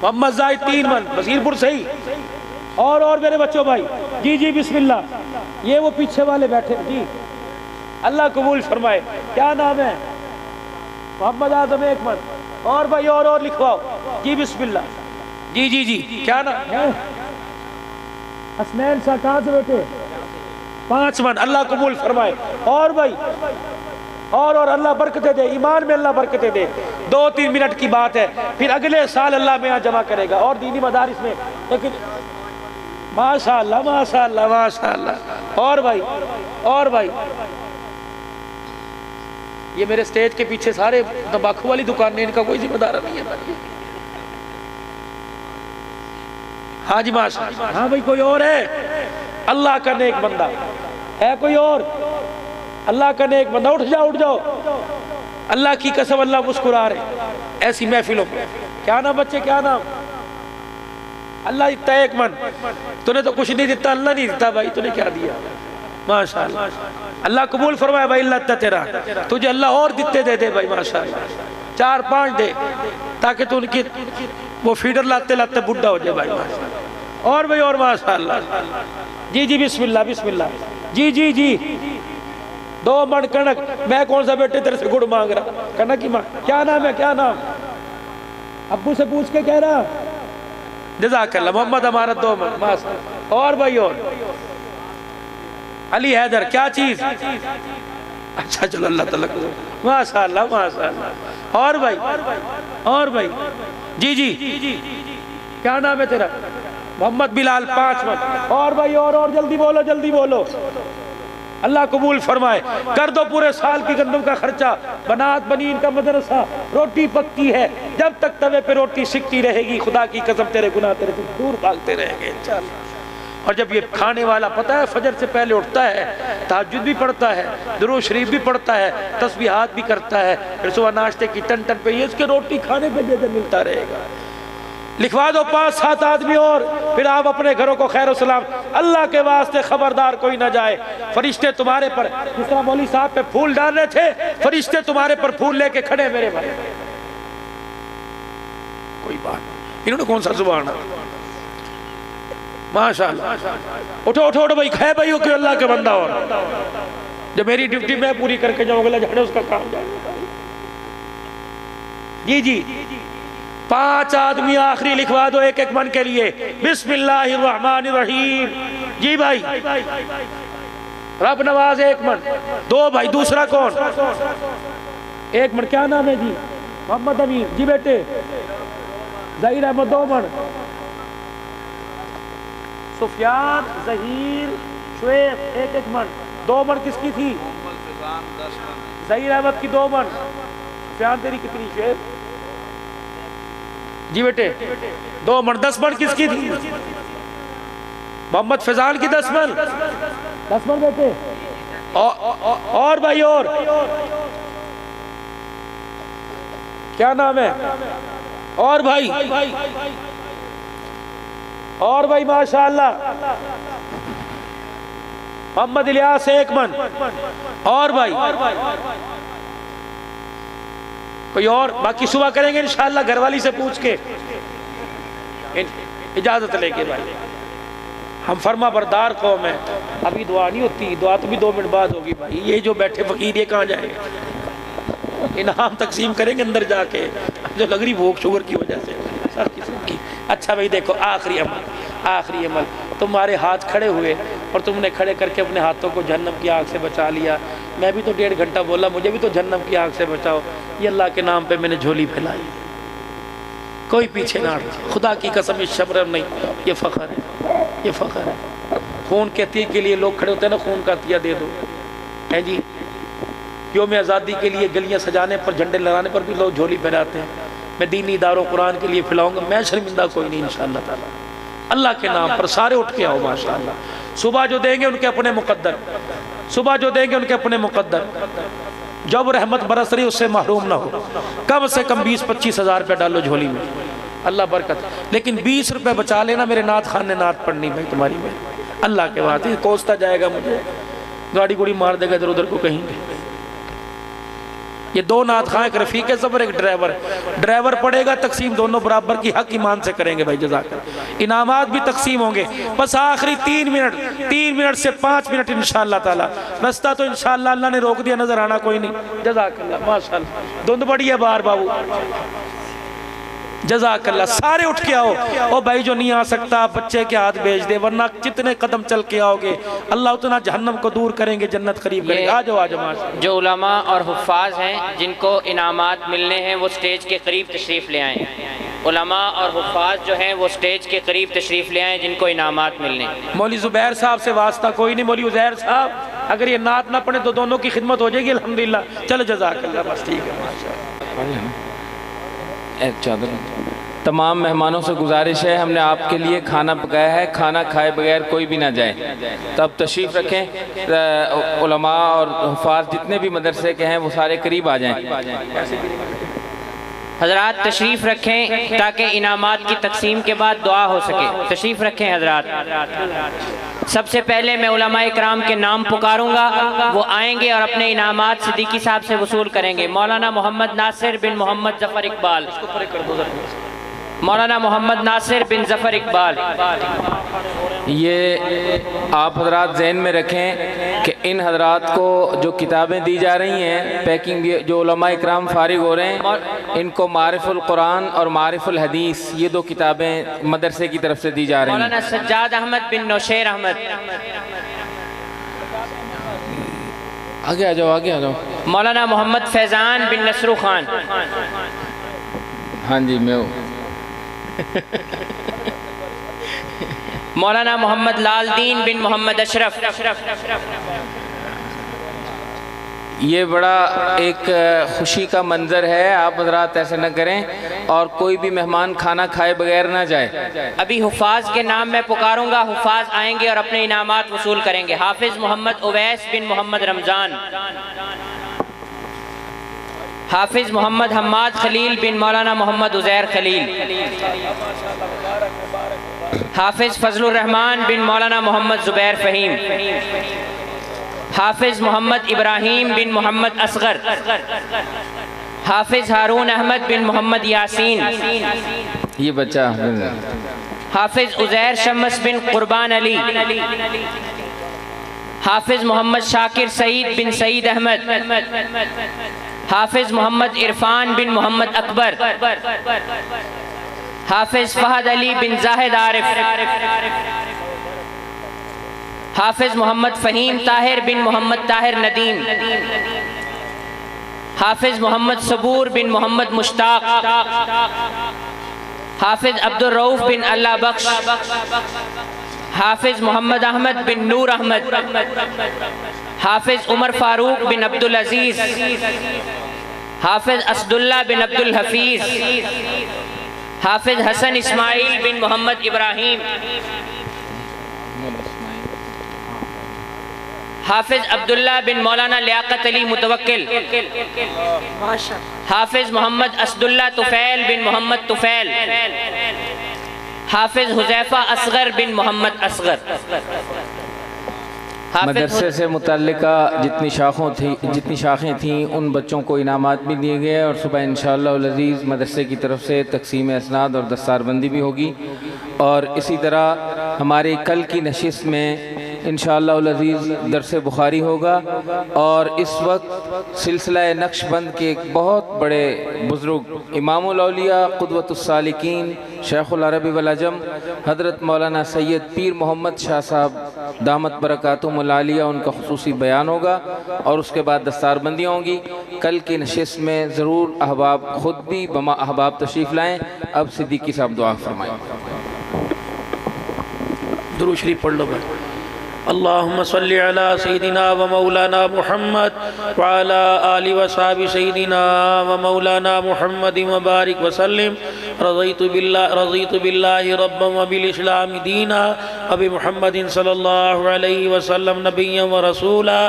S2: मोहम्मद जाहिद 3 मन, वजीरपुर से ही। और मेरे बच्चों भाई। जी बिस्मिल्लाह। ये वो पीछे वाले बैठे जी, अल्लाह कबूल फरमाए। क्या नाम है? मोहम्मद आजम 1 मन। और भाई और लिखवाओ। जी बिस्मिल्लाह। जी क्या नाम है? हसनैन शाह। कहाँ से बेटे? 5 मन। अल्लाह कबूल फरमाए। और भाई और अल्लाह बरकतें दे, ईमान में अल्लाह बरकतें दे। 2-3 मिनट की बात है, फिर अगले साल अल्लाह में यहाँ जमा करेगा और दीनी मदारिस में। लेकिन माशाअल्लाह माशाअल्लाह माशाअल्लाह। और भाई ये मेरे स्टेज के पीछे सारे तंबाकू वाली दुकानें, इनका कोई जिम्मेदार नहीं है। हाँ जी माशाअल्लाह। हाँ भाई कोई और है? अल्लाह का नेक बंदा है कोई और? अल्लाह का नेक बंदा। उठ जाओ। अल्लाह की कसम अल्लाह मुस्कुरा रहे ऐसी महफिलों में। क्या नाम बच्चे? क्या नाम? अल्लाह देता है 1 मन। तूने तो कुछ नहीं देता, अल्लाह नहीं देता भाई, तूने क्या दिया? माशाअल्लाह। अल्लाह कबूल फरमाए भाई। अल्लाह तेरा तुझे अल्लाह और दे दे भाई माशाअल्लाह। 4-5 दे ताकि तू उनकी वो फीडर लाते बुढ़ा हो जाए भाई। और भाई और माशाअल्लाह। जी बिस्मिल्लाह। जी 2 मन कनक। मैं कौन सा बेटे तेरे से गुड़ मांग रहा? कनक ही मांग। क्या नाम है? क्या नाम? अब्बू से पूछ के कह रहा। जज़ाकल्लाह। मोहम्मद हमारा 2 मन माशाअल्लाह। और भाई और अली हैदर। क्या चीज? अच्छा चलो अल्लाह ताला माशाअल्लाह। और भाई जी क्या नाम है तेरा?
S4: मोहम्मद बिलाल 5 मन। और भाई और जल्दी बोलो, जल्दी बोलो। अल्लाह कबूल फरमाए। कर दो पूरे साल की गंदम का खर्चा। बनात बनीन का मदरसा, रोटी पकती है, जब तक तवे पे रोटी सिकती रहेगी खुदा की कसम तेरे गुनाह तेरे से दूर भागते रहेंगे इंशाअल्लाह। और जब ये खाने वाला पता है फजर से पहले उठता है, तहज्जुद भी पढ़ता है, दुरूद शरीफ भी पढ़ता है, तस्बीहात भी करता है, फिर सुबह नाश्ते की टन टन पे ये इसके रोटी खाने पे बेदर मिलता रहेगा। लिखवा दो 5-7 आदमी और, फिर आप अपने घरों को खैर सलाम। अल्लाह के वास्ते खबरदार कोई ना जाए। फरिश्ते तुम्हारे पर, जिस तरह मौली साहब पे फूल डाल रहे थे, फरिश्ते तुम्हारे पर फूल लेके खड़े मेरे भाई। कोई बात नहीं, इन्होंने कौन सा सुभान अल्लाह, माशाअल्लाह। उठो उठो उठो भाई, है भाई क्यों अल्लाह के बंदा। और जब मेरी ड्यूटी मैं पूरी करके जाऊंगा झाड़े उसका काम जाएगा। जी जी 5 आदमी आखिरी लिखवा दो एक एक मन के लिए। बिस्मिल्लाहिर्रहमानिर्रहीम। जी भाई रब नवाज 1 मन। 2 भाई, दूसरा कौन? 1 मन। क्या नाम है जी? मोहम्मद अमीर। जी बेटे जहीर अहमद 2 मन। सुफियान, जहीर, शुएब 1-1 मन। 2 मन किसकी थी? जहीर अहमद की 2 मन। सुफियान तेरी कितनी? शुएब जी बेटे 2 मन। 10 मन किसकी थी? मोहम्मद फैजान की 10 मन। 10 मन बेटे। और भाई और क्या नाम है? और भाई माशाअल्लाह मोहम्मद इलियास 1 मन। और भाई कोई और? बाकी सुबह करेंगे इंशाअल्लाह घरवाली से पूछ के इजाजत लेके। भाई हम फर्मा बरदार कौम है, अभी दुआ नहीं होती, दुआ तो भी 2 मिनट बाद होगी। भाई ये जो बैठे फकीर ये कहाँ जाएंगे? इनाम तकसीम करेंगे अंदर जाके, जो लग रही भूख शुगर की वजह से सब किस्म की। अच्छा भाई देखो आखिरी अमल तुम्हारे हाथ खड़े हुए और तुमने खड़े करके अपने हाथों को जहन्नम की आग से बचा लिया। मैं भी तो 1.5 घंटा बोला मुझे भी तो जहन्नम की आग से बचाओ। ये अल्लाह के नाम पे मैंने झोली फैलाई, कोई पीछे ना हटे। खुदा की कसम ये शर्म नहीं, ये फ़ख्र है, ये फ़ख्र है। खून के अतिया के लिए लोग खड़े होते हैं ना, खून का अतिया दे दो है जी। यौम आज़ादी के लिए गलियाँ सजाने पर, झंडे लगाने पर भी लोग झोली फैलाते हैं। मैं दीनी इदारों कुरान के लिए फैलाऊंगा, मैं शर्मिंदा कोई नहीं इंशाअल्लाह ताला। अल्लाह के नाम पर सारे उठ के आओ माशाअल्लाह। सुबह जो देंगे उनके अपने मुकद्दर, सुबह जो देंगे उनके अपने मुकद्दर। जब रहमत बरस रही उससे महरूम ना हो। कम से कम 20-25 हज़ार रुपये डालो झोली में, अल्लाह बरकत। लेकिन 20 रुपये बचा लेना, मेरे नात खान ने नात पढ़नी भाई तुम्हारी में, अल्लाह के वास्ते। कोसता जाएगा मुझे, गाड़ी गुड़ी मार देगा इधर उधर को कहीं। ये 2 नात खां, एक रफीक सफर एक ड्राइवर पड़ेगा, तकसीम दोनों बराबर की हक ईमान से करेंगे भाई जज़ाक। इनामात भी तकसीम होंगे। बस आखिरी 3 मिनट से 5 मिनट इंशाअल्लाह ताला। रास्ता तो इंशाअल्लाह अल्लाह ने रोक दिया, नजर आना कोई नहीं। जज़ाकल्लाह माशाअल्लाह। धुंध बड़ी है बाहर बाबू, जज़ाकल्लाह। सारे उठ के आओ। ओ भाई जो नहीं आ सकता बच्चे के हाथ भेज दे, वरना जितने कदम चल के आओगे अल्लाह उतना जहन्नम को दूर करेंगे, जन्नत करीब करेंगे। आ जाओ माशाअल्लाह।
S1: जो उलमा और हुफ़ाज़ हैं जिनको इनामात मिलने हैं वो स्टेज के करीब तशरीफ़ ले आएँ। उलमा और हुफ़ाज़ जो हैं वो स्टेज के करीब तशरीफ़ ले आएँ जिनको इनामात मिलने। मौली ज़ुबैर साहब से वास्ता कोई नहीं, मौली उज़ैर साहब अगर ये नात ना पढ़े तो दोनों की खिदमत हो जाएगी अल्हम्दुलिल्लाह। चलो जज़ाकल्लाह, बस ठीक है माशाअल्लाह। तमाम मेहमानों से गुजारिश है, हमने आपके लिए खाना पकाया है, खाना खाए बगैर कोई भी ना जाए। तो अब तशरीफ़ रखें। उलमा और हुफ़ाज़ जितने भी मदरसे के हैं वो सारे करीब आ जाएं। हजरात तशरीफ़ रखें ताकि इनामात की तकसीम के बाद दुआ हो सके। तशरीफ़ रखें हजरात। सबसे पहले मैं उलमा इकराम के नाम पुकारूंगा, वो आएंगे और अपने इनामात सिद्दीकी साहब से वसूल करेंगे। मौलाना मोहम्मद नासिर बिन मोहम्मद जफ़र इकबाल, मौलाना मोहम्मद नासिर बिन जफ़र इकबाल। ये आप हजरात ज़हन में रखें कि इन हजरात को जो किताबें दी जा रही हैं, पैकिंग जो उलमा इकराम फारिग हो रहे हैं, इनको मारिफुल कुरान और मारिफुल हदीस ये 2 किताबें मदरसे की तरफ से दी जा रही हैं। मौलाना सज्जाद अहमद बिन नौशेर अहमद, आगे आ जाओ, आगे आ जाओ। मौलाना मोहम्मद फैज़ान बिन नसरू खान, हाँ जी मैं हूँ। मौलाना मोहम्मद लालदीन बिन मोहम्मद अशरफ।
S5: ये बड़ा एक खुशी का मंजर है, आप हज़रात ऐसे न करें और कोई भी मेहमान खाना खाए बगैर ना जाए।
S1: अभी हुफ़ाज के नाम मैं पुकारूंगा, हुफ़ाज आएंगे और अपने इनामात वसूल करेंगे। हाफिज़ मोहम्मद उवैस बिन मोहम्मद रमज़ान, हाफिज़ मोहम्मद हम्माद खलील बिन मौलाना मोहम्मद उज़ैर खलील, हाफिज़ फजलुर रहमान बिन मौलाना मोहम्मद ज़ुबैर फ़हीम, हाफिज़ मोहम्मद इब्राहीम बिन मोहम्मद असगर, हाफिज़ हारून अहमद बिन मोहम्मद यासीन,
S5: ये बच्चा
S1: हाफिज़ उज़ैर शम्स बिन कुर्बान अली, हाफिज़ मोहम्मद शाकिर सईद बिन सईद अहमद, हाफिज़ मोहम्मद इरफान बिन मोहम्मद अकबर, हाफिज़ फहद अली बिन जाहिद आरिफ, हाफिज़ मोहम्मद फ़हीम ताहिर बिन मोहम्मद ताहिर नदीम, हाफिज़ मोहम्मद सबूर बिन मोहम्मद मुश्ताक, हाफिज़ अब्दुल रऊफ़ बिन अल्लाह बख्श, हाफिज़ मोहम्मद अहमद बिन नूर अहमद, हाफिज़ उमर फारूक बिन अब्दुल अजीज़, हाफिज़ असदुल्ला बिन अब्दुल हफीज़, हाफिज़ हसन इस्माइल बिन मोहम्मद इब्राहीम, हाफिज़ अब्दुल्ला बिन मौलाना लियाकत अली मुतवक्किल, हाफिज़ मोहम्मद असदुल्ला तुफ़ैल बिन मोहम्मद तुफ़ैल, हाफिज़ हुज़ैफ़ा असगर बिन मोहम्मद असगर।
S5: मदरसे से मुतल्लिका जितनी शाखें थीं उन बच्चों को इनामात भी दिए गए और सुबह इंशाअल्लाह अज़ीज़ मदरसे की तरफ से तकसीम असनाद और दस्तारबंदी भी होगी। और इसी तरह हमारी कल की नशिस्त में इंशाअल्लाह अज़ीज़ दरस बुखारी होगा और इस वक्त सिलसिला नक्शबंद के एक बहुत बड़े बुज़ुर्ग इमामुल औलिया क़ुदवतुस सालिकीन शेखुल अरबी वल अजम हज़रत मौलाना सैयद पीर मोहम्मद शाह साहब दामत बरकातुहुमुल आलिया उनका खुसूसी बयान होगा और उसके बाद दस्तारबंदियाँ होंगी। कल की नशिस्त में ज़रूर अहबाब ख़ुद भी बमा अहबाब तशरीफ़ लाएँ। अब सिद्दीकी साहब दुआ फरमाएँ।
S2: दुरूद शरीफ पढ़ लो भाई। अल्लाहुम्मा सल्लि अला सय्यिदिना व मौलाना मुहम्मद व अला आलि व सहाबि सय्यिदिना व मौलाना मुहम्मद व बारिक व सल्लिम। रज़ीतु बिल्लाहि रब्बन व बिल इस्लाम दीना व बि मुहम्मदिन सल्लल्लाहु अलैहि व सल्लम नबिय्यन व रसूला।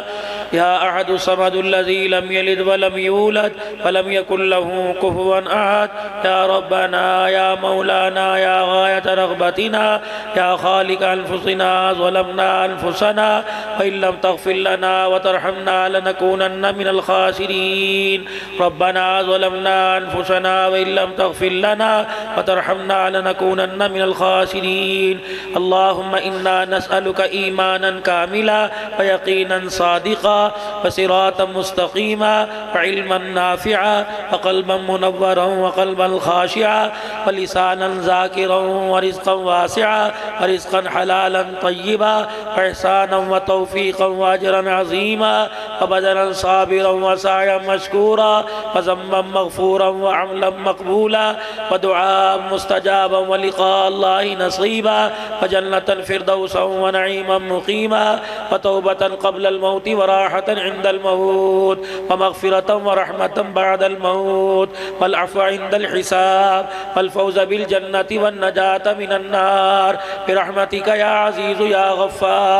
S2: या अहदु समदुल्लज़ी लम यलिद व लम यूलद व लम यकुल लहू कुफुवन अहद। या रब्बना या मौलाना या गायत रग़बतिना या खालिक अनफुसिना ज़लमना अनफुसना व इल्लम तग़फ़िर लना व तरहमना लनकूनन्न मिनल ख़ासिरीन। रब्बना ज़लमना अनफुसना व इल्लम तग़फ़िर लना व तरहमना लनकूनन्न मिनल ख़ासिरीन। अल्लाहुम्मा इन्ना नस्अलुका ईमानन कामिला व यक़ीनन सादिक़ा व सिरातन मुस्तक़ीमा व इल्मन नाफ़िआ व क़ल्बन मुनव्वरन व क़ल्बन ख़ाशिआ व लिसानन ज़ाकिरन व रिज़्क़न वासिआ व रिज़्क़न हलालन तय्यिबा व इहसानन व तौफ़ीक़न व अजरन अज़ीमा व बदनन साबिरन व सअयन मशकूरा व ज़म्बन मग़फ़ूरन व अमलन मक़बूला व दुआअन मुस्तजाबन व लिक़ाअ अल्लाहि नसीबा व जन्नतल फ़िरदौसन व नईमन मुक़ीमा व तौबतन क़ब्लल मौति व राहतन इंदल मौत व मग़फ़िरतन व रहमतन बअदल मौत वल अफ़्व इंदल हिसाब वल फ़ौज़ बिल जन्नति वन नजात मिनन नार बिरहमतिका या अज़ीज़ु या गफ़्फ़ार।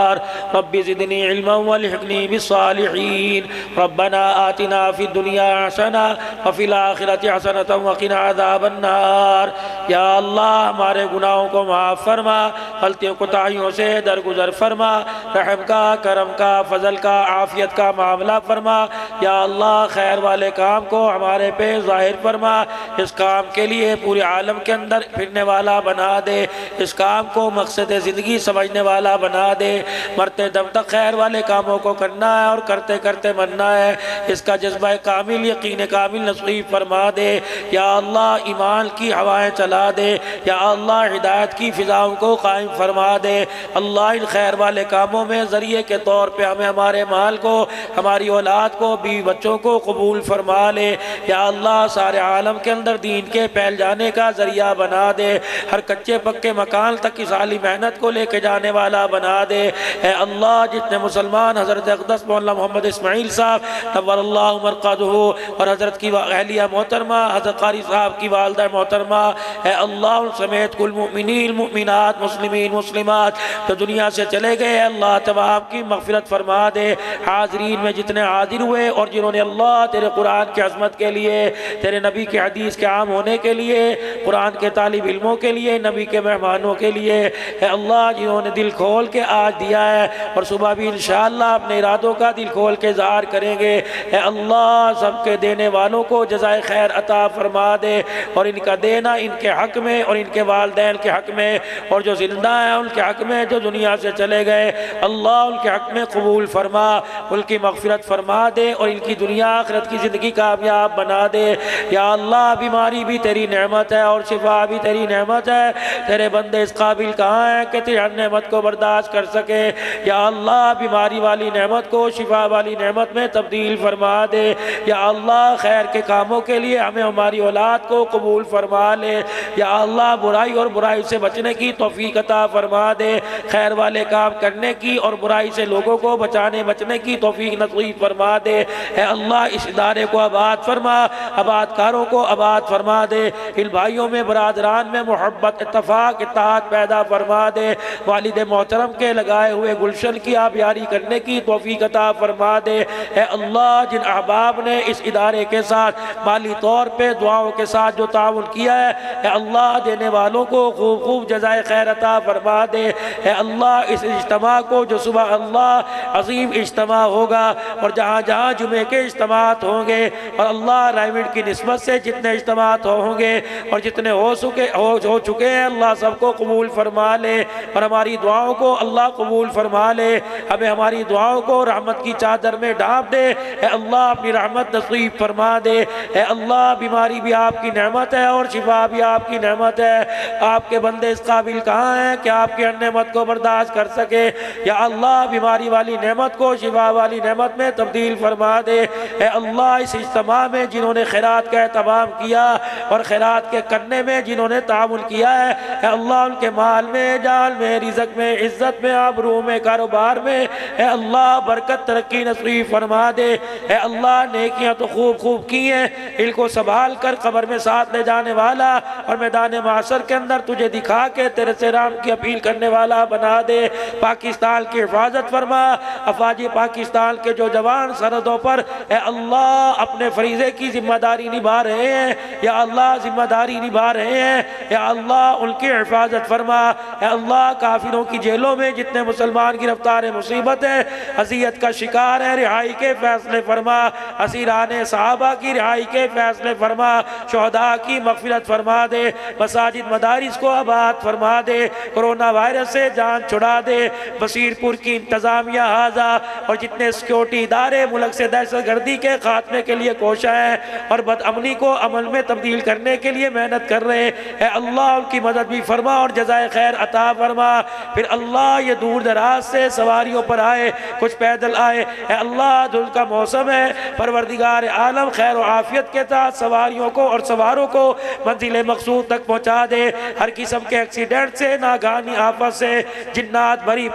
S2: रब्बि ज़िदनी इल्मन वल्हिक़नी बिस्सालिहीन। रब्बना आतिना फ़िद दुनिया हसना व फ़िल आख़िरति हसनतन व क़िना अज़ाबन नार। या अल्लाह हमारे गुनाहों को माफ़ फरमा, गलतियों कोताहियों से दरगुज़र फरमा, रहम का, करम का, फजल का, आफियत का मामला फरमा। या अल्लाह खैर वाले काम को हमारे पे ज़ाहिर फरमा, इस काम के लिए पूरे आलम के अंदर फिरने वाला बना दे, इस काम को मकसद ज़िंदगी समझने वाला बना दे। मरते दम तक खैर वाले कामों को करना है और करते करते मरना है, इसका जज्बा कामिल यकीन कामिल नसीब फरमा दे। या अल्लाह ईमान की हवाएं चला दे, या अल्लाह हिदायत की फ़िज़ाओं को कायम फरमा दे। अल्लाह इन खैर वाले कामों में ज़रिए के तौर पे हमें हमारे माल को, हमारी औलाद को, बीवी बच्चों को कबूल फरमा ले। या अल्लाह सारे आलम के अंदर दीन के फैल जाने का जरिया बना दे, हर कच्चे पक्के मकान तक की साली मेहनत को लेके जाने वाला बना दे। ए अल्लाह, जितने मुसलमान हज़रत अक़दस मौलाना मोहम्मद इस्माइल साहब नव्वरल्लाहु मरक़दहू और हज़रत की अहलिया मोहतरमा हज़रत क़ारी साहब की वालदा मोहतरमा, ए अल्लाह उन समेत कुल मुमिनीन मुमिनात मुस्लिमीन मुस्लिमात तो दुनिया से चले गए, अल्लाह तबाम की मग़फ़िरत फरमा दे। हाज़रीन में जितने हाजिर हुए और जिन्होंने अल्लाह तेरे कुरान की अज़मत के लिए, तेरे नबी के हदीस के आम होने के लिए, कुरान के तालिब इल्मों के लिए, नबी के मेहमानों के लिए, अल्लाह जिन्होंने दिल खोल के आज दिया है और सुबह भी इंशाअल्लाह अपने इरादों का दिल खोल के ज़ाहिर करेंगे, अल्लाह सबके देने वालों को जज़ाए खैर अता फरमा दे और इनका देना इनके हक़ में और इनके वालिदैन के हक़ में और जो ज़िंदा हैं उनके हक़ में, जो दुनिया से चले गए अल्लाह उनके हक़ में कबूल फरमा, उनकी मग़फ़िरत फरमा दे और इनकी दुनिया आखिरत की ज़िंदगी कामयाब बना दे। या अल्लाह, बीमारी भी तेरी नेमत है और शिफा भी तेरी नेमत है, तेरे बंदे इस काबिल कहाँ हैं कि तेरी हर नेमत को बर्दाश्त कर सके। या अल्लाह, बीमारी वाली नेमत को शिफा वाली नेमत में तब्दील फरमा दे। या अल्लाह, खैर के कामों के लिए हमें हमारी औलाद को कबूल फरमा ले। या अल्लाह, बुराई और बुराई से बचने की तौफीक अता फरमा दे, खैर वाले काम करने की और बुराई से लोगों को बचाने बचने की तौफीक नसीब फरमा दे। है अल्लाह, इस इदारे को आबाद फरमा, आबादकारों को आबाद फरमा दे, इन भाइयों में बरादरान में मोहब्बत इत्तफाक इत्तेहाद पैदा फरमा दे। वालिद मोहतरम के लगाए हुए गुलशन की आबियारी करने की तौफीक अता फरमा दे। है अल्लाह, जिन अहबाब ने इस इदारे के साथ माली तौर पर दुआओं के साथ जो ताउन किया है अल्लाह, देने वालों को खूब खूब जज़ाए खैर अता फरमा दे। है अल्लाह, इस इज्तिमा को जो सुबह अल्लाह अजीम इज्तिमा होगा और जहाँ जहाँ जुमे के इज्तिमात होंगे और अल्लाह राइविड की निस्बत से जितने इज्तिमात होंगे और जितने हो चुके हैं अल्लाह सबको कबूल फरमा ले और हमारी दुआओं को अल्लाह कबूल फरमा ले। हमें हमारी दुआओं को रहमत की चादर में ढाँप दे। अल्लाह, अपनी रहमत नसीब फरमा दे। अल्लाह, बीमारी भी आपकी नेमत है और शिफा भी आपकी नेमत है। आपके बंदे इस काबिल कहाँ हैं कि आपकी हर नेमत को बर्दाश्त कर सके। या अल्लाह, बीमारी वाली नेमत को शिफा वाली नेमत में तब्दील फरमा दे। अल्लाह, इस इज्तिमा में जिन्होंने खैरात का एहतमाम किया और खैरात के करने में जिन्होंने तामुल किया है अल्लाह, उनके माल में, जान में, रिज़्क़ में, इज़्ज़त में, आबरू में, कारोबार में अल्लाह बरकत तरक्की नसीब फरमा दे। अल्लाह, नेकियां तो खूब खूब की हैं, इनको संभाल कर कब्र में साथ ले जाने वाला और मैदान माशर के अंदर तुझे दिखा के तेरे से राम की अपील करने वाला बना दे। पाकिस्तान की हिफाजत फरमा। अफवाजी पाकिस्तान के जो जवान सरहदों पर अल्लाह अपने फरीज़े की जिम्मेदारी निभा रहे हैं, या अल्लाह जिम्मेदारी निभा रहे हैं, या अल्लाह उनकी हिफाजत फरमा। अल्लाह, काफिरों की जेलों में जितने मुसलमान गिरफ्तार मुसीबत है, अज़ियत का शिकार है, रिहाई के फैसले फरमा। असीराने सहाबा की रिहाई के फैसले फरमा। शोहदा की मग़फ़िरत फरमा दे। मसाजिद मदारिस को आबाद फरमा दे। कोरोना वायरस से जान छुड़ा दे। बसीरपुर की इंतज़ामिया हाजा और जितने सिक्योरिटी इदारे मुल्क से दहशत गर्दी के खात्मे के लिए कोशा है और बदअमनी को अमल में तब्दील करने के लिए मेहनत कर रहे हैं अल्लाह, उनकी मदद भी फरमा और जज़ाए खैर अता फरमा। फिर अल्लाह, ये दूर दराज से सवारियों पर आए, कुछ पैदल आए अल्लाह, धुल का मौसम है, परवरदिगार आलम खैर और आफियत के साथ सवारियों को और सवारों को मंजिल मकसूद तक पहुँचा दे। हर किस्म के एक्सीडेंट से, नागानी आफत से, जिन्नात भरी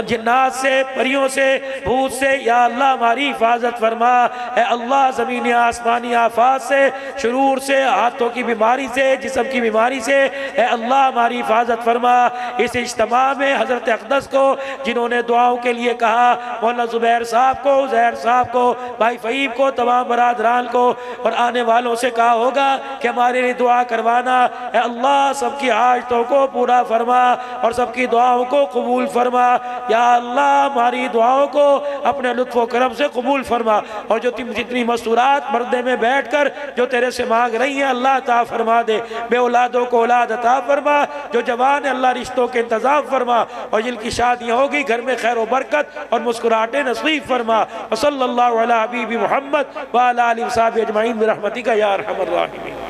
S2: जिन्नात से, परियों से, भूत से या अल्लाह हमारी हिफाजत फरमा। अल्लाह, ज़मीनी आसमानी आफात से, शुरूर से, हाथों की बीमारी से, जिस्म की बीमारी से अल्लाह हमारी हिफाजत फरमा। इस इज्तिमा में हज़रत अक़दस को जिन्होंने दुआओं के लिए कहा, मौलाना ज़ुबैर साहब को, ज़हर साहब को, भाई फ़हीम को, तमाम बरादरान को और आने वालों से कहा होगा कि हमारे लिए दुआ करवाना। अल्लाह, सबकी हाजतों को पूरा फरमा और सबकी दुआओं को कबूल फरमा। या अल्लाह, हमारी दुआओं को अपने लुत्फ़ करम से कबूल फरमा और जो तुम जितनी मस्तूरात पर्दे में बैठ कर जो तेरे से मांग रही हैं अल्लाह अता फरमा दे। बे औलादों को औलाद अता फरमा, जो जवान है अल्लाह रिश्तों के इंतज़ाम फरमा और जिनकी शादियाँ होगी घर में खैर व बरकत और मुस्कुराहटें नसीब फरमा। सल्लल्लाहु अला हबीबी मुहम्मद व अला आलिहि व सहबिहि अजमईन बिरहमतिका या अरहमर राहिमीन।